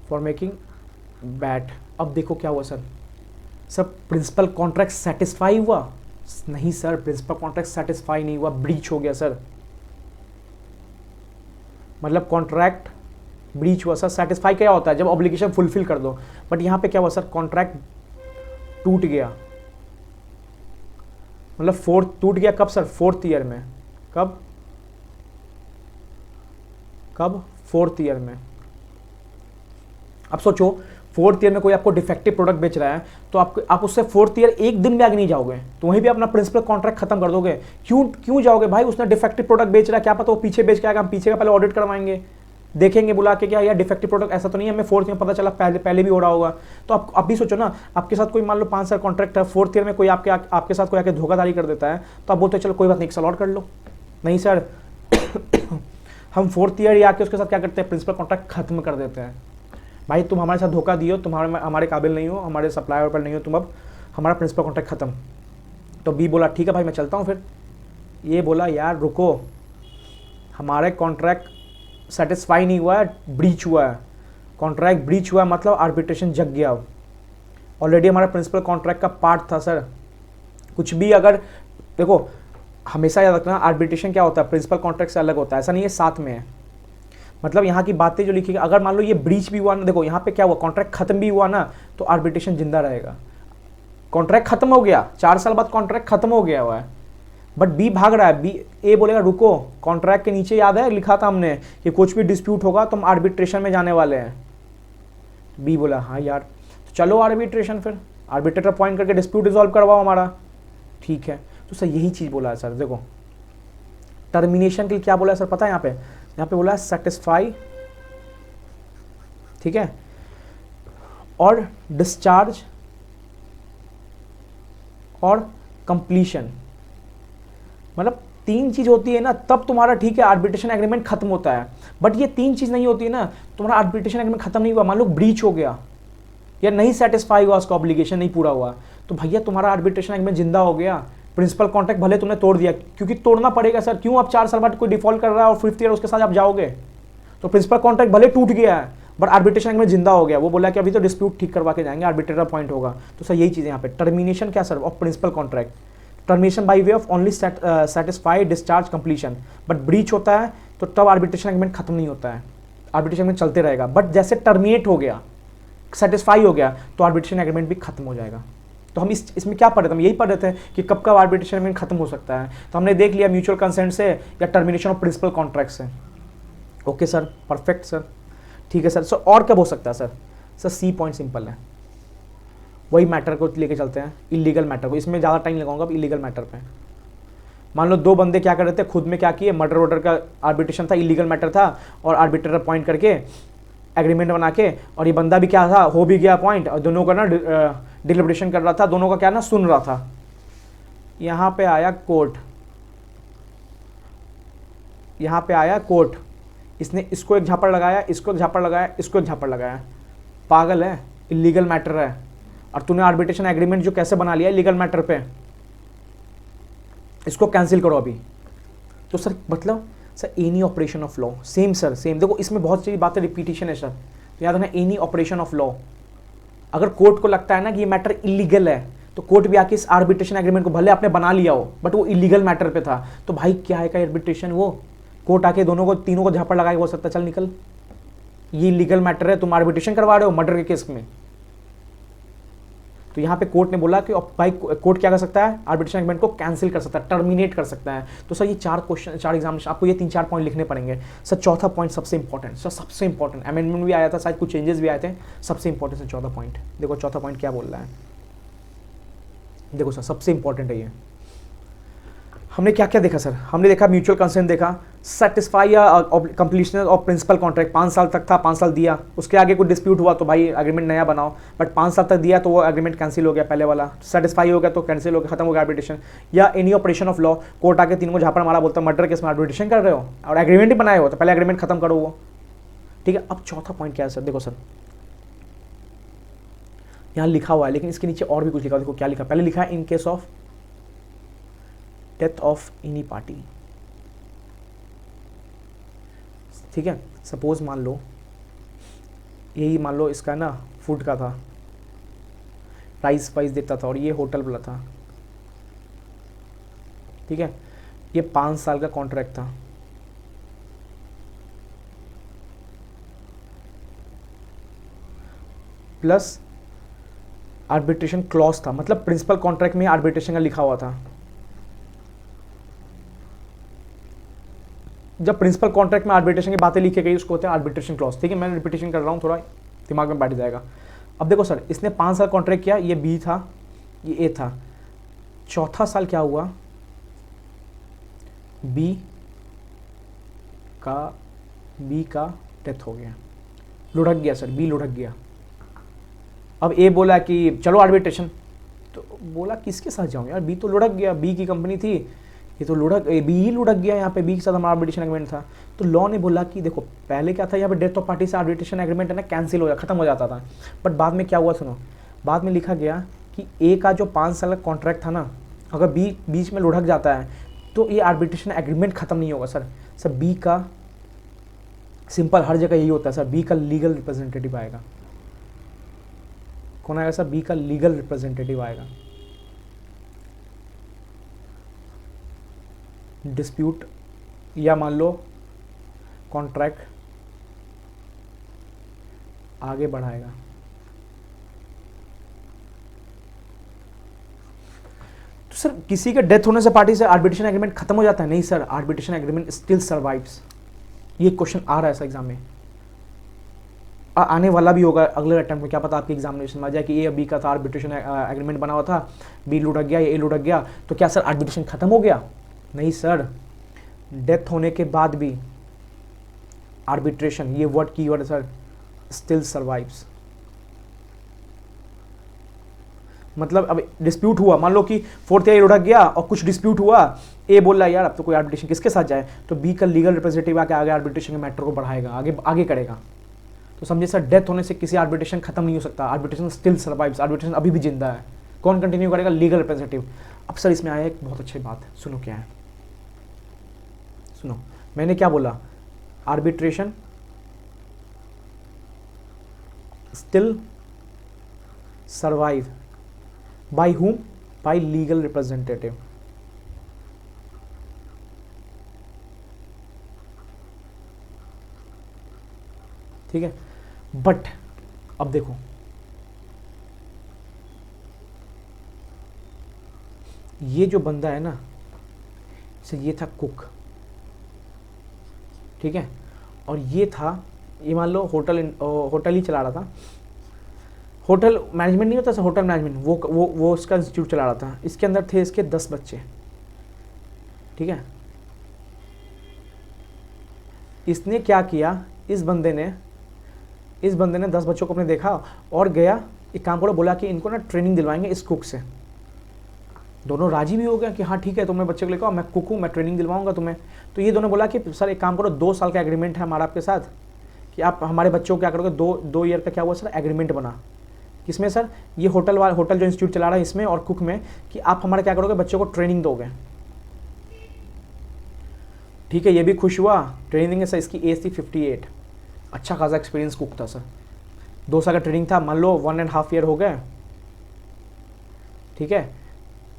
for making bat. अब देखो क्या हुआ sir, sir principal contract satisfy हुआ? नहीं सर, प्रिंसिपल कॉन्ट्रैक्ट सेटिस्फाई नहीं हुआ, ब्रीच हो गया सर। मतलब कॉन्ट्रैक्ट ब्रीच हुआ सर। सेटिस्फाई क्या होता है? जब ऑब्लिगेशन फुलफिल कर दो, बट यहां पे क्या हुआ सर, कॉन्ट्रैक्ट टूट गया। मतलब टूट गया कब सर? 4th ईयर में। कब? 4th ईयर में। अब सोचो 4th ईयर में कोई आपको डिफेक्टिव प्रोडक्ट बेच रहा है, तो आप उससे 4th ईयर एक दिन भी आगे नहीं जाओगे, तो वहीं भी अपना प्रिंसिपल कॉन्ट्रैक्ट खत्म कर दोगे। क्यों जाओगे भाई? उसने डिफेक्टिव प्रोडक्ट बेच रहा है, क्या पता वो पीछे बेच के आएगा, हम पीछे का पहले ऑडिट करवाएंगे, देखेंगे बुला के क्या यार डिफेक्टिव प्रोडक्ट ऐसा तो नहीं है, हमें 4th में पता चला पहले भी हो रहा होगा। तो आप भी सोचो ना, आपके साथ कोई मान लो 5 साल कॉन्ट्रैक्ट है, 4th ईयर में कोई आपके साथ कोई आके धोखाधड़ी कर देता है, तो आप बोलते चलो कोई बात नहीं, 1 साल और कर लो। नहीं सर हम 4th ईयर आके उसके साथ क्या करते हैं, प्रिंसिपल कॉन्ट्रैक्ट खत्म कर देते हैं। भाई तुम हमारे साथ धोखा दियो, तुम हमारे काबिल नहीं हो, हमारे सप्लायर पर नहीं हो तुम, अब हमारा प्रिंसिपल कॉन्ट्रैक्ट खत्म। तो बी बोला ठीक है भाई मैं चलता हूँ। फिर ये बोला यार रुको, हमारे कॉन्ट्रैक्ट सेटिस्फाई नहीं हुआ है, ब्रीच हुआ है। कॉन्ट्रैक्ट ब्रीच हुआ है मतलब आर्बिट्रेशन जग गया, ऑलरेडी हमारा प्रिंसिपल कॉन्ट्रैक्ट का पार्ट था सर। कुछ भी अगर देखो, हमेशा याद रखना आर्बिट्रेशन क्या होता है, प्रिंसिपल कॉन्ट्रैक्ट से अलग होता है, ऐसा नहीं है साथ में है। मतलब यहाँ की बातें जो लिखी, अगर मान लो ये ब्रीच भी हुआ ना, देखो यहाँ पे क्या हुआ, कॉन्ट्रैक्ट खत्म भी हुआ ना, तो आर्बिट्रेशन जिंदा रहेगा। कॉन्ट्रैक्ट खत्म हो गया, 4 साल बाद कॉन्ट्रैक्ट खत्म हो गया हुआ है, बट बी भाग रहा है। बी ए बोलेगा रुको, कॉन्ट्रैक्ट के नीचे याद है लिखा था हमने कि कुछ भी डिस्प्यूट होगा तो हम आर्बिट्रेशन में जाने वाले हैं। बी बोला हाँ यार, तो चलो आर्बिट्रेशन, फिर आर्बिट्रेटर अपॉइंट करके डिस्प्यूट रिजॉल्व करवाओ हमारा। ठीक है, तो सर यही चीज बोला है सर। देखो टर्मिनेशन के लिए क्या बोला है सर पता है, यहाँ पे बोला है सेटिस्फाई, ठीक है, और डिस्चार्ज और कंप्लीशन। मतलब 3 चीज होती है ना तब तुम्हारा ठीक है आर्बिट्रेशन एग्रीमेंट खत्म होता है, बट ये 3 चीज नहीं होती है ना, तुम्हारा आर्बिट्रेशन एग्रीमेंट खत्म नहीं हुआ। मान लो ब्रीच हो गया या नहीं सेटिस्फाई हुआ, उसका ऑब्लिगेशन नहीं पूरा हुआ, तो भैया तुम्हारा आर्बिट्रेशन एग्रीमेंट जिंदा हो गया। प्रिंसिपल कॉन्ट्रैक्ट भले तुमने तोड़ दिया, क्योंकि तोड़ना पड़ेगा सर। क्यों? आप 4 साल बाद कोई डिफॉल्ट कर रहा है और 5th ईयर उसके साथ आप जाओगे, तो प्रिंसिपल कॉन्ट्रैक्ट भले टूट गया है बट आर्बिट्रेशन एग्रीमेंट जिंदा हो गया। वो बोला कि अभी तो डिस्प्यूट ठीक करवा के जाएंगे, आर्बिट्रेटर पॉइंट होगा। तो सर यही चीज़ है यहाँ पे। टर्मिनेशन क्या sir of principal contract, termination by way of only satisfy discharge completion. But breach होता है तो तब आर्बिट्रेशन एग्रीमेंट खत्म नहीं होता है, आर्बिट्रेशन एग्रीमेंट चलते रहेगा। बट जैसे टर्मिनेट हो गया, सेटिस्फाई हो गया, तो आर्बिट्रेशन एग्रीमेंट भी खत्म हो जाएगा। तो हम इसमें क्या पढ़ रहे थे, हम यही पढ़ रहे थे कि कब कब आर्बिट्रेशन एग्रीमेंट खत्म हो सकता है। तो हमने देख लिया म्यूचुअल कंसेंट से या टर्मिनेशन ऑफ प्रिंसिपल कॉन्ट्रैक्ट से। ओके सर, परफेक्ट सर, ठीक है सर। सर और कब हो सकता है sir? Sir C point simple है, वही मैटर को लेके चलते हैं, इलीगल मैटर को। इसमें ज़्यादा टाइम लगाऊंगा अब इलीगल मैटर पे। मान लो 2 बंदे क्या कर रहे थे, खुद में क्या किए, मर्डर वर्डर का आर्बिट्रेशन था, इलीगल मैटर था, और आर्बिट्रेटर अपॉइंट करके एग्रीमेंट बना के, और ये बंदा भी क्या था, हो भी गया अपॉइंट, और दोनों का ना डिलिब्रेशन कर रहा था, दोनों का क्या ना सुन रहा था। यहाँ पे आया कोर्ट, यहाँ पे आया कोर्ट, इसने इसको एक झापड़ लगाया, इसको एक झापड़ लगाया, इसको एक झापड़ लगाया। पागल है, इलीगल मैटर है, और तूने आर्बिट्रेशन एग्रीमेंट जो कैसे बना लिया इलीगल मैटर पे, इसको कैंसिल करो अभी। तो सर मतलब sir any operation of law, same sir same. देखो इसमें बहुत सारी बातें रिपीटिशन है सर, तो याद रखना एनी ऑपरेशन ऑफ लॉ। अगर कोर्ट को लगता है ना कि ये मैटर इलीगल है, तो कोर्ट भी आके इस आर्बिट्रेशन एग्रीमेंट को भले आपने बना लिया हो बट वो इलीगल मैटर पे था, तो भाई क्या है का आर्बिट्रेशन, वो कोर्ट आके दोनों को तीनों को झापड़ लगा के बोल सकता चल निकल, ये इलीगल मैटर है, तुम आर्बिट्रेशन करवा रहे हो मर्डर के केस में। तो यहाँ पे कोर्ट ने बोला कि भाई कोर्ट क्या कर सकता है, आर्बिट्रेशन एग्रीमेंट को कैंसिल कर सकता है, टर्मिनेट कर सकता है। तो सर ये 4 क्वेश्चन, 4 एग्जामिनेशन, आपको ये 3-4 पॉइंट लिखने पड़ेंगे सर। चौथा पॉइंट सबसे इंपॉर्टेंट सर, सबसे इंपॉर्टेंट, अमेंडमेंट भी आया था शायद, कुछ चेंजेस भी आए थे, सबसे इंपॉर्टेंट सर चौथा पॉइंट। देखो चौथा पॉइंट क्या बोल रहा है, देखो सर सबसे इंपॉर्टेंट है ये। हमने क्या क्या देखा सर, हमने देखा म्यूचुअल कंसेंट देखा, सेटिस्फाई या कंप्लीशन ऑफ प्रिंसिपल कॉन्ट्रैक्ट, 5 साल तक था, 5 साल दिया, उसके आगे कोई डिस्प्यूट हुआ तो भाई एग्रीमेंट नया बनाओ, बट 5 साल तक दिया तो वो एग्रीमेंट कैंसिल हो गया पहले वाला, सेटिस्फाई हो गया तो कैंसिल हो गया, खत्म हो गया आर्बिट्रेशन। या any operation of law, court आके तीनों को झापड़ मारा, बोलता मर्डर केस में आर्बिट्रेशन कर रहे हो और एग्रीमेंट ही बनाए हो तो पहले एग्रीमेंट खत्म करो वो। ठीक है, अब चौथा पॉइंट क्या है सर, देखो सर यहाँ लिखा हुआ है लेकिन इसके नीचे और भी कुछ लिखा हुआ, देखो क्या लिखा, पहले लिखा है in case of death of any party. ठीक है, सपोज मान लो यही मान लो इसका ना फूड का था, प्राइस वाइज देता था और ये होटल वाला था। ठीक है, ये 5 साल का कॉन्ट्रैक्ट था, प्लस आर्बिट्रेशन क्लॉज था, मतलब प्रिंसिपल कॉन्ट्रैक्ट में आर्बिट्रेशन का लिखा हुआ था। जब प्रिंसिपल कॉन्ट्रैक्ट में आर्बिट्रेशन की बातें लिखी गई उसको होता है आर्बिट्रेशन क्लॉज। ठीक है, मैं रिपीटेशन कर रहा हूँ, थोड़ा दिमाग में बैठ जाएगा। अब देखो सर, इसने 5 साल कॉन्ट्रैक्ट किया, ये बी था, ये ए था, चौथा साल क्या हुआ, बी का डेथ हो गया, लुढ़क गया सर, बी लुढ़क गया। अब ए बोला कि चलो आर्बिट्रेशन, तो बोला किसके साथ जाऊँ यार, बी तो लुढ़क गया, बी की कंपनी थी, ये तो बी ही लुढ़क गया, यहाँ पे बी के साथ हमारा आर्बिट्रेशन एग्रीमेंट था। तो लॉ ने बोला कि देखो पहले क्या था, यहाँ पे डेथ ऑफ पार्टी से आर्बिट्रेशन एग्रीमेंट है ना कैंसिल हो खत्म हो जाता था, बट बाद में क्या हुआ सुनो, बाद में लिखा गया कि ए का जो 5 साल का कॉन्ट्रैक्ट था ना, अगर बी बीच में लुढ़क जाता है तो ये आर्बिट्रेशन एग्रीमेंट खत्म नहीं होगा सर बी का सिंपल हर जगह यही होता है सर, बी का लीगल रिप्रेजेंटेटिव आएगा। कौन आएगा सर, बी का लीगल रिप्रेजेंटेटिव आएगा। डिस्प्यूट या मान लो कॉन्ट्रैक्ट आगे बढ़ाएगा। तो सर किसी के डेथ होने से पार्टी से आर्बिट्रेशन एग्रीमेंट खत्म हो जाता है? नहीं sir, arbitration agreement still survives. ये क्वेश्चन आ रहा है सर एग्जाम में, आने वाला भी होगा अगले अटेम्प्ट में, क्या पता आपके एग्जामिनेशन में आ जाए कि ए बी का था आर्बिट्रेशन एग्रीमेंट बना हुआ था, बी लुढ़क गया, ए लुढ़क गया, तो क्या सर आर्बिट्रेशन खत्म हो गया? नहीं सर, डेथ होने के बाद भी आर्बिट्रेशन, ये वर्ड की वर्ड सर, स्टिल सर्वाइव्स। मतलब अब डिस्प्यूट हुआ, मान लो कि फोर्थ ईयर लुढ़क गया और कुछ डिस्प्यूट हुआ, ए बोल रहा है यार अब तो कोई आर्बिट्रेशन किसके साथ जाए, तो बी का लीगल रिप्रेजेंटेटिव आके आगे आर्बिट्रेशन के मैटर को बढ़ाएगा, आगे करेगा। तो समझिए सर, डेथ होने से किसी आर्बिट्रेशन खत्म नहीं हो सकता, आर्बिट्रेशन स्टिल सर्वाइव्स, आर्बिट्रेशन अभी भी जिंदा है। कौन कंटिन्यू करेगा? Legal representative. अब सर इसमें आया एक बहुत अच्छी बात, सुनो क्या है, सुनो मैंने क्या बोला, arbitration still survive by whom? By legal representative. ठीक है, बट अब देखो ये जो बंदा है ना, से ये था कुक, ठीक है, और ये था, ये मान लो होटल ही चला रहा था, होटल मैनेजमेंट नहीं होता सर, होटल मैनेजमेंट, वो उसका इंस्टीट्यूट चला रहा था, इसके अंदर थे इसके 10 बच्चे। ठीक है, इसने क्या किया, इस बंदे ने 10 बच्चों को अपने देखा और गया, एक काम करो, बोला कि इनको ना ट्रेनिंग दिलवाएंगे इस कुक से। दोनों राजी भी हो गया कि हाँ ठीक है, तुमने बच्चे को लेकर आओ, मैं कुक हूँ, मैं ट्रेनिंग दिलवाऊंगा तुम्हें। तो ये दोनों बोला कि सर एक काम करो, 2 साल का एग्रीमेंट है हमारा आपके साथ, कि आप हमारे बच्चों को क्या करोगे, 2 ईयर का क्या हुआ सर एग्रीमेंट बना, किसमें सर, ये होटल जो इंस्टीट्यूट चला रहा है इसमें और कुक में, कि आप हमारे क्या करोगे, बच्चों को ट्रेनिंग दोगे। ठीक है, ये भी खुश हुआ, ट्रेनिंग देंगे सर। इसकी एज थी 58, अच्छा खासा एक्सपीरियंस कुक था सर, 2 साल का ट्रेनिंग था, मान लो 1.5 ईयर हो गए। ठीक है,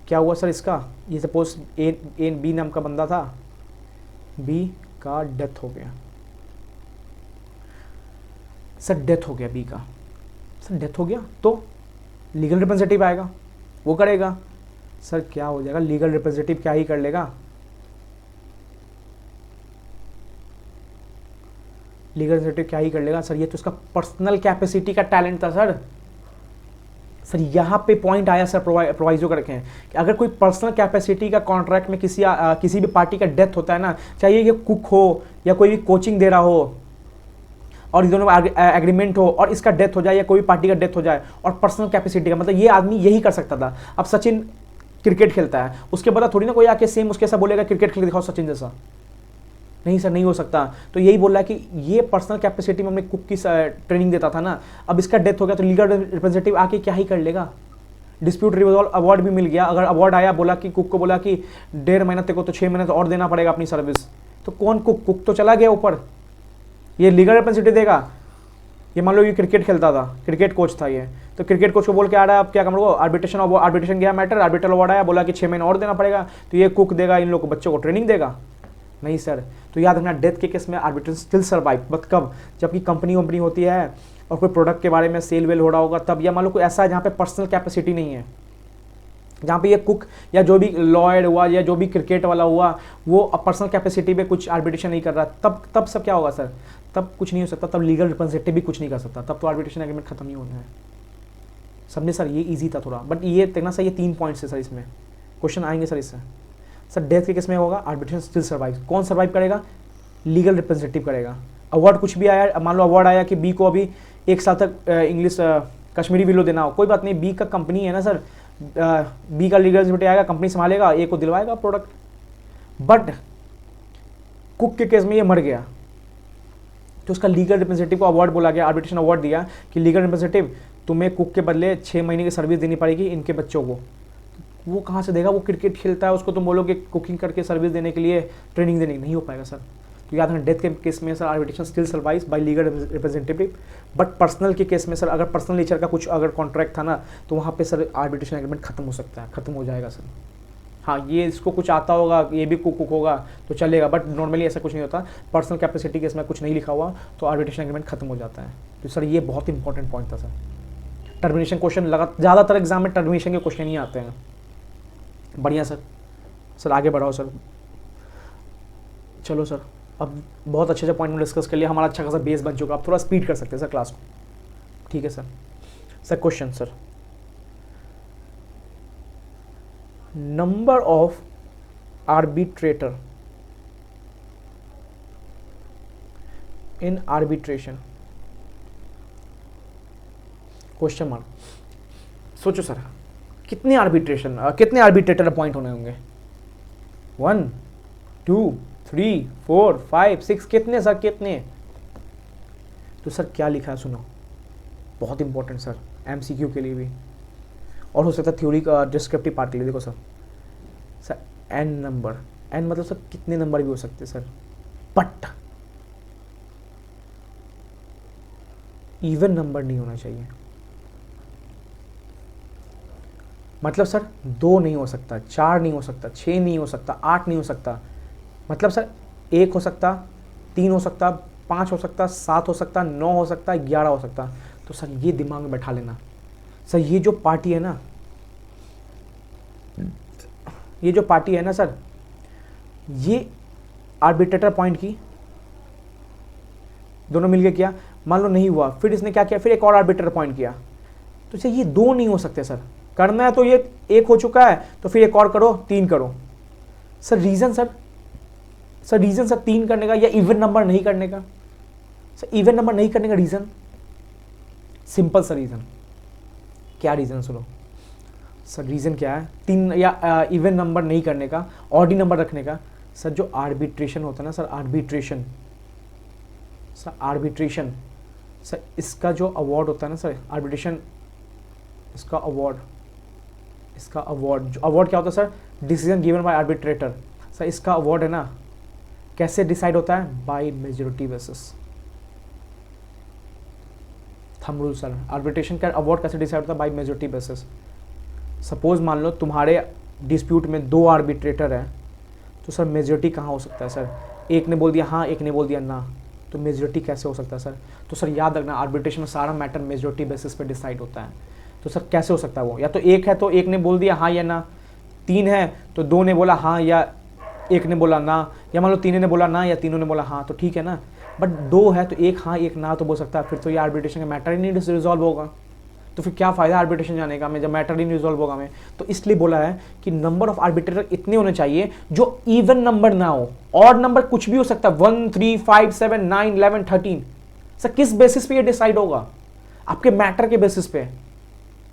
क्या हुआ सर इसका, ये सपोज ए बी नाम का बंदा था, बी का डेथ हो गया सर, डेथ हो गया बी का सर, डेथ हो गया तो लीगल रिप्रेजेंटेटिव आएगा, वो करेगा सर, क्या हो जाएगा, लीगल रिप्रेजेंटेटिव क्या ही कर लेगा, लीगल रिप्रेजेंटेटिव क्या ही कर लेगा सर, ये तो उसका पर्सनल कैपेसिटी का टैलेंट था सर, सर यहाँ पे पॉइंट आया सर, प्रोवाइजो कर रखे हैं कि अगर कोई पर्सनल कैपेसिटी का कॉन्ट्रैक्ट में किसी भी पार्टी का डेथ होता है ना, चाहे ये कुक हो या कोई भी कोचिंग दे रहा हो, और इन दोनों में एग्रीमेंट हो और इसका डेथ हो जाए या कोई पार्टी का डेथ हो जाए, और पर्सनल कैपेसिटी का मतलब ये आदमी यही कर सकता था। अब सचिन क्रिकेट खेलता है, उसके बाद थोड़ी ना कोई आके सेम उसके साथ बोलेगा क्रिकेट खेल दिखाओ सचिन जैसा, नहीं सर नहीं हो सकता। तो यही बोल रहा है कि ये पर्सनल कैपेसिटी में हमने कुक की ट्रेनिंग देता था ना, अब इसका डेथ हो गया तो लीगल रिप्रेजेंटेटिव आके क्या ही कर लेगा। डिस्प्यूट रिजॉल्व अवार्ड भी मिल गया, अगर अवार्ड आया, बोला कि कुक को बोला कि 1.5 महीना तेरे को तो 6 महीने तो और देना पड़ेगा अपनी सर्विस, तो कौन कुक तो चला गया ऊपर, ये लीगल रिप्रेजेंटेटिव देगा। ये मान लो ये क्रिकेट खेलता था, क्रिकेट कोच था ये, तो क्रिकेट कोच को बोल के आ रहा है अब क्या करो, आर्बिट्रेशन गया मैटर, आर्बिट्रल अवार्ड आया, बोला कि 6 महीने और देना पड़ेगा, तो ये कुक देगा इन लोग को, बच्चों को ट्रेनिंग देगा, नहीं सर। तो याद रखना डेथ के केस में आर्बिट्रेशन स्टिल सर्वाइव, बट कब, जबकि कंपनी होती है और कोई प्रोडक्ट के बारे में सेल वेल हो रहा होगा तब, या मान लो कोई ऐसा है जहाँ पे पर्सनल कैपेसिटी नहीं है, जहाँ पे ये कुक या जो भी लॉयर हुआ या जो भी क्रिकेट वाला हुआ वो पर्सनल कैपेसिटी पे कुछ आर्बिट्रेशन नहीं कर रहा, तब सब क्या होगा सर, तब कुछ नहीं हो सकता, तब लीगल रिप्रेजेंटेटिव भी कुछ नहीं कर सकता, तब तो आर्बिट्रेशन एग्रीमेंट खत्म ही होना है। समझे सर, ये इजी था थोड़ा, बट ये देखना सर, ये 3 पॉइंट्स है सर, इसमें क्वेश्चन आएंगे सर इससे। सर डेथ के केस में होगा आर्बिट्रेशन स्टिल सर्वाइव, कौन सर्वाइव करेगा, लीगल रिप्रेजेंटेटिव करेगा। अवार्ड कुछ भी आया, मान लो अवार्ड आया कि बी को अभी 1 साल तक इंग्लिश कश्मीरी विलो देना हो, कोई बात नहीं, बी का कंपनी है ना सर, बी का लीगल रिप्रेजेंटेटिव आएगा, कंपनी संभालेगा, ए को दिलवाएगा प्रोडक्ट। बट कुक के केस में ये मर गया तो उसका लीगल रिप्रेजेंटेटिव को अवार्ड बोला गया, आर्बिट्रेशन अवार्ड दिया कि लीगल रिप्रेजेंटेटिव तुम्हें कुक के बदले 6 महीने की सर्विस देनी पड़ेगी इनके बच्चों को। वो कहाँ से देगा, वो क्रिकेट खेलता है, उसको तुम बोलोगे कुकिंग करके सर्विस देने के लिए ट्रेनिंग देने, नहीं हो पाएगा सर। तो याद रखना डेथ के केस में sir arbitration still survives bye legal representative, but personal के केस में सर अगर पर्सनल नेचर का कुछ अगर कॉन्ट्रैक्ट था ना तो वहाँ पे सर आर्बिट्रेशन एग्रीमेंट खत्म हो सकता है, खत्म हो जाएगा सर। हाँ ये इसको कुछ आता होगा, ये भी कुक होगा तो चलेगा, बट नॉर्मली ऐसा कुछ नहीं होता, पर्सनल कैपेसिटी के इसमें कुछ नहीं लिखा हुआ तो आर्बिट्रेशन एग्रीमेंट खत्म हो जाता है। तो सर ये बहुत इंपॉर्टेंट पॉइंट था सर। टर्मिनेशन क्वेश्चन ज़्यादातर एग्जाम में टर्मिनेशन के क्वेश्चन ही आते हैं। बढ़िया सर आगे बढ़ाओ सर। चलो सर, अब बहुत अच्छे पॉइंट में डिस्कस कर लिया, हमारा अच्छा खासा बेस बन चुका, अब थोड़ा स्पीड कर सकते हैं सर क्लास को, ठीक है sir. Sir question sir, number of arbitrator in arbitration, question mark. सोचो सर कितने आर्बिट्रेटर अपॉइंट होने होंगे, 1 2 3 4 5 6, कितने सर, कितने। तो सर क्या लिखा है सुनो, बहुत इंपॉर्टेंट सर, एमसीक्यू के लिए भी और हो सकता है थ्योरी का डिस्क्रिप्टिव पार्ट के लिए। देखो सर एन नंबर, एन मतलब सर कितने नंबर भी हो सकते हैं सर, बट इवन नंबर नहीं होना चाहिए। मतलब सर 2 नहीं हो सकता, 4 नहीं हो सकता, 6 नहीं हो सकता, 8 नहीं हो सकता, मतलब सर 1 हो सकता, 3 हो सकता, 5 हो सकता, 7 हो सकता, 9 हो सकता, 11 हो सकता। तो सर ये दिमाग में बैठा लेना सर, ये जो पार्टी है ना, सर ये आर्बिट्रेटर पॉइंट की दोनों मिलके किया, मान लो नहीं हुआ, फिर इसने क्या किया, फिर एक और आर्बिट्रेटर पॉइंट किया, तो सर ये 2 नहीं हो सकते सर, करना है तो ये 1 हो चुका है तो फिर एक और करो, 3 करो। सर रीजन सर 3 करने का या इवन नंबर नहीं करने का, सर इवन नंबर नहीं करने का रीजन सिंपल सा रीजन, क्या रीजन सुनो सर, रीजन क्या है 3 या इवन नंबर नहीं करने का, ऑड नंबर रखने का। सर जो आर्बिट्रेशन होता है ना सर, आर्बिट्रेशन सर इसका जो अवार्ड होता है ना सर, आर्बिट्रेशन इसका अवार्ड क्या होता है sir, decision given by arbitrator. Sir इसका अवार्ड है ना कैसे डिसाइड होता है, by majority basis, thumb rule sir. Arbitration का अवार्ड कैसे डिसाइड होता है, बाय मेजॉरिटी बेसिस। सपोज मान लो तुम्हारे डिस्प्यूट में 2 आर्बिट्रेटर हैं, तो सर मेजॉरिटी कहाँ हो सकता है सर, एक ने बोल दिया हाँ, एक ने बोल दिया ना, तो मेजॉरिटी कैसे हो सकता है सर। तो सर याद रखना आर्बिट्रेशन में सारा मैटर मेजॉरिटी बेसिस पे डिसाइड होता है। तो सर कैसे हो सकता है वो, या तो 1 है तो 1 ने बोल दिया हाँ या ना, 3 है तो 2 ने बोला हाँ या 1 ने बोला ना, या मान लो 3 ने बोला ना या तीनों ने बोला हाँ, तो ठीक है ना। बट 2 है तो 1 हाँ 1 ना तो बोल सकता है, फिर तो ये आर्बिट्रेशन का मैटर ही नहीं रिजॉल्व होगा। तो फिर क्या फ़ायदा आर्बिट्रेशन जाने का, मैं जब मैटर नहीं रिजॉल्व होगा मैं। तो इसलिए बोला है कि नंबर ऑफ आर्बिट्रेटर इतने होने चाहिए जो इवन नंबर ना हो, और नंबर कुछ भी हो सकता है, 1 3 5 7 9 11 13। सर किस बेसिस पे ये डिसाइड होगा? आपके मैटर के बेसिस पे,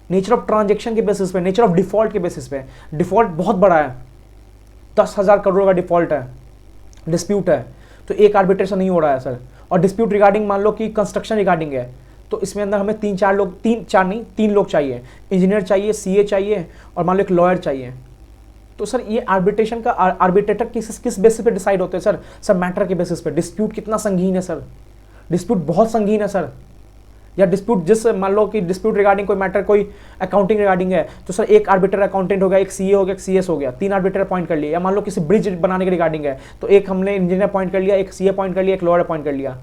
नेचर ऑफ ट्रांजेक्शन के बेसिस पे, नेचर ऑफ डिफॉल्ट के बेसिस पे। डिफॉल्ट बहुत बड़ा है, 10,000 करोड़ का डिफॉल्ट है, डिस्प्यूट है, तो एक आर्बिट्रेशन नहीं हो रहा है सर। और डिस्प्यूट रिगार्डिंग मान लो कि कंस्ट्रक्शन रिगार्डिंग है, तो इसमें अंदर हमें 3 लोग चाहिए, इंजीनियर चाहिए, सीए चाहिए, और मान लो एक लॉयर चाहिए। तो सर ये आर्बिट्रेशन का आर्बिट्रेटर किस बेसिस पे डिसाइड होते हैं सर? सर मैटर के बेसिस पे। डिस्प्यूट कितना संगीन है सर, डिस्प्यूट बहुत संगीन है सर। या डिस्प्यूट जिस मान लो कि डिस्प्यूट रिगार्डिंग कोई मैटर, कोई अकाउंटिंग रिगार्डिंग है, तो सर एक आर्बिटर अकाउंटेंट हो गया, एक सीए हो गया, एक सीएस हो गया, 3 आर्बिटर अपॉइंट कर लिए। या मान लो किसी ब्रिज बनाने के रिगार्डिंग है, तो एक हमने इंजीनियर अपॉइंट कर लिया, एक सीए अपॉइंट कर लिया, एक लॉयर अपॉइंट कर लिया।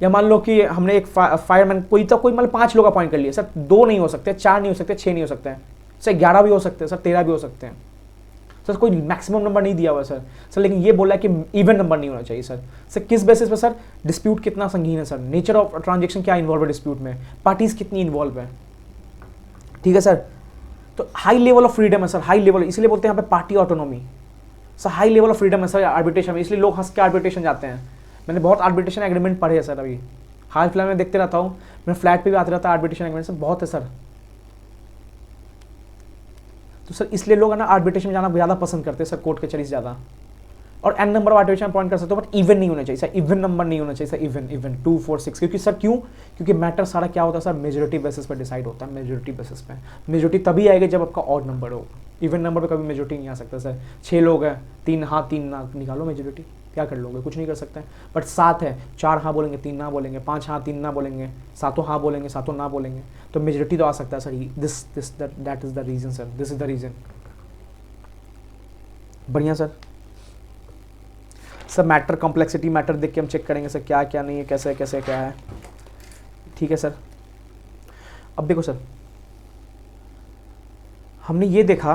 या मान लो कि हमने एक फायरमैन, कोई मतलब 5 लोग अपॉइंट कर लिए। सर 2 नहीं हो सकते, 4 नहीं हो सकते, 6 नहीं हो सकते हैं सर, 11 भी हो सकते हैं सर, 13 भी हो सकते हैं सर। कोई मैक्सिमम नंबर नहीं दिया हुआ सर। लेकिन ये बोला है कि इवन नंबर नहीं होना चाहिए सर। किस बेसिस पे सर? डिस्प्यूट कितना संगीन है सर, नेचर ऑफ ट्रांजेक्शन क्या इन्वॉल्व है डिस्प्यूट में, पार्टीज कितनी इन्वॉल्व है, ठीक है सर। तो हाई लेवल ऑफ फ्रीडम है सर, हाई लेवल, इसलिए बोलते हैं यहाँ पे party autonomy. Sir high level of freedom है सर आर्बिट्रेशन में, इसलिए लोग हंस के आर्बिट्रेशन जाते हैं। मैंने बहुत आर्बिट्रेशन एग्रीमेंट पढ़े हैं सर, अभी हाल फिलहाल में देखते रहता हूँ, मैं फ्लैट पे भी आते रहता है आर्बिट्रेशन एग्रीमेंट, सर बहुत है सर। तो सर इसलिए लोग है ना आर्बिट्रेशन में जाना ज़्यादा पसंद करते हैं सर, कोर्ट कचहरी से ज़्यादा। और n number of arbitration point कर सकते हो, बट इवन नहीं होना चाहिए सर, इवन नंबर नहीं होना चाहिए सर, इवन 2 4 6। क्योंकि सर क्यों? क्योंकि मैटर सारा क्या होता है सर, मेजोरिटी बेसिस पर डिसाइड होता है, मेजोरिटी बेसिस पे। मेजोरिटी तभी आएगी जब आपका ऑड नंबर हो, इवन नंबर पे कभी मेजोरिटी नहीं आ सकता सर। 6 लोग हैं, 3 हाँ 3 ना, निकालो मेजोरिटी, क्या कर लोगे? कुछ नहीं कर सकते हैं। बट 7 है, 4 हाँ बोलेंगे, 3 ना बोलेंगे, 5 हाँ 3 ना बोलेंगे, 7 हाँ बोलेंगे, 7 ना बोलेंगे, तो मेजोरिटी तो आ सकता है sir. That is the reason sir, this is the reason. बढ़िया sir. Sir matter complexity, matter देख के हम चेक करेंगे सर क्या क्या नहीं है, कैसे कैसे क्या है, ठीक है सर। अब देखो सर, हमने ये देखा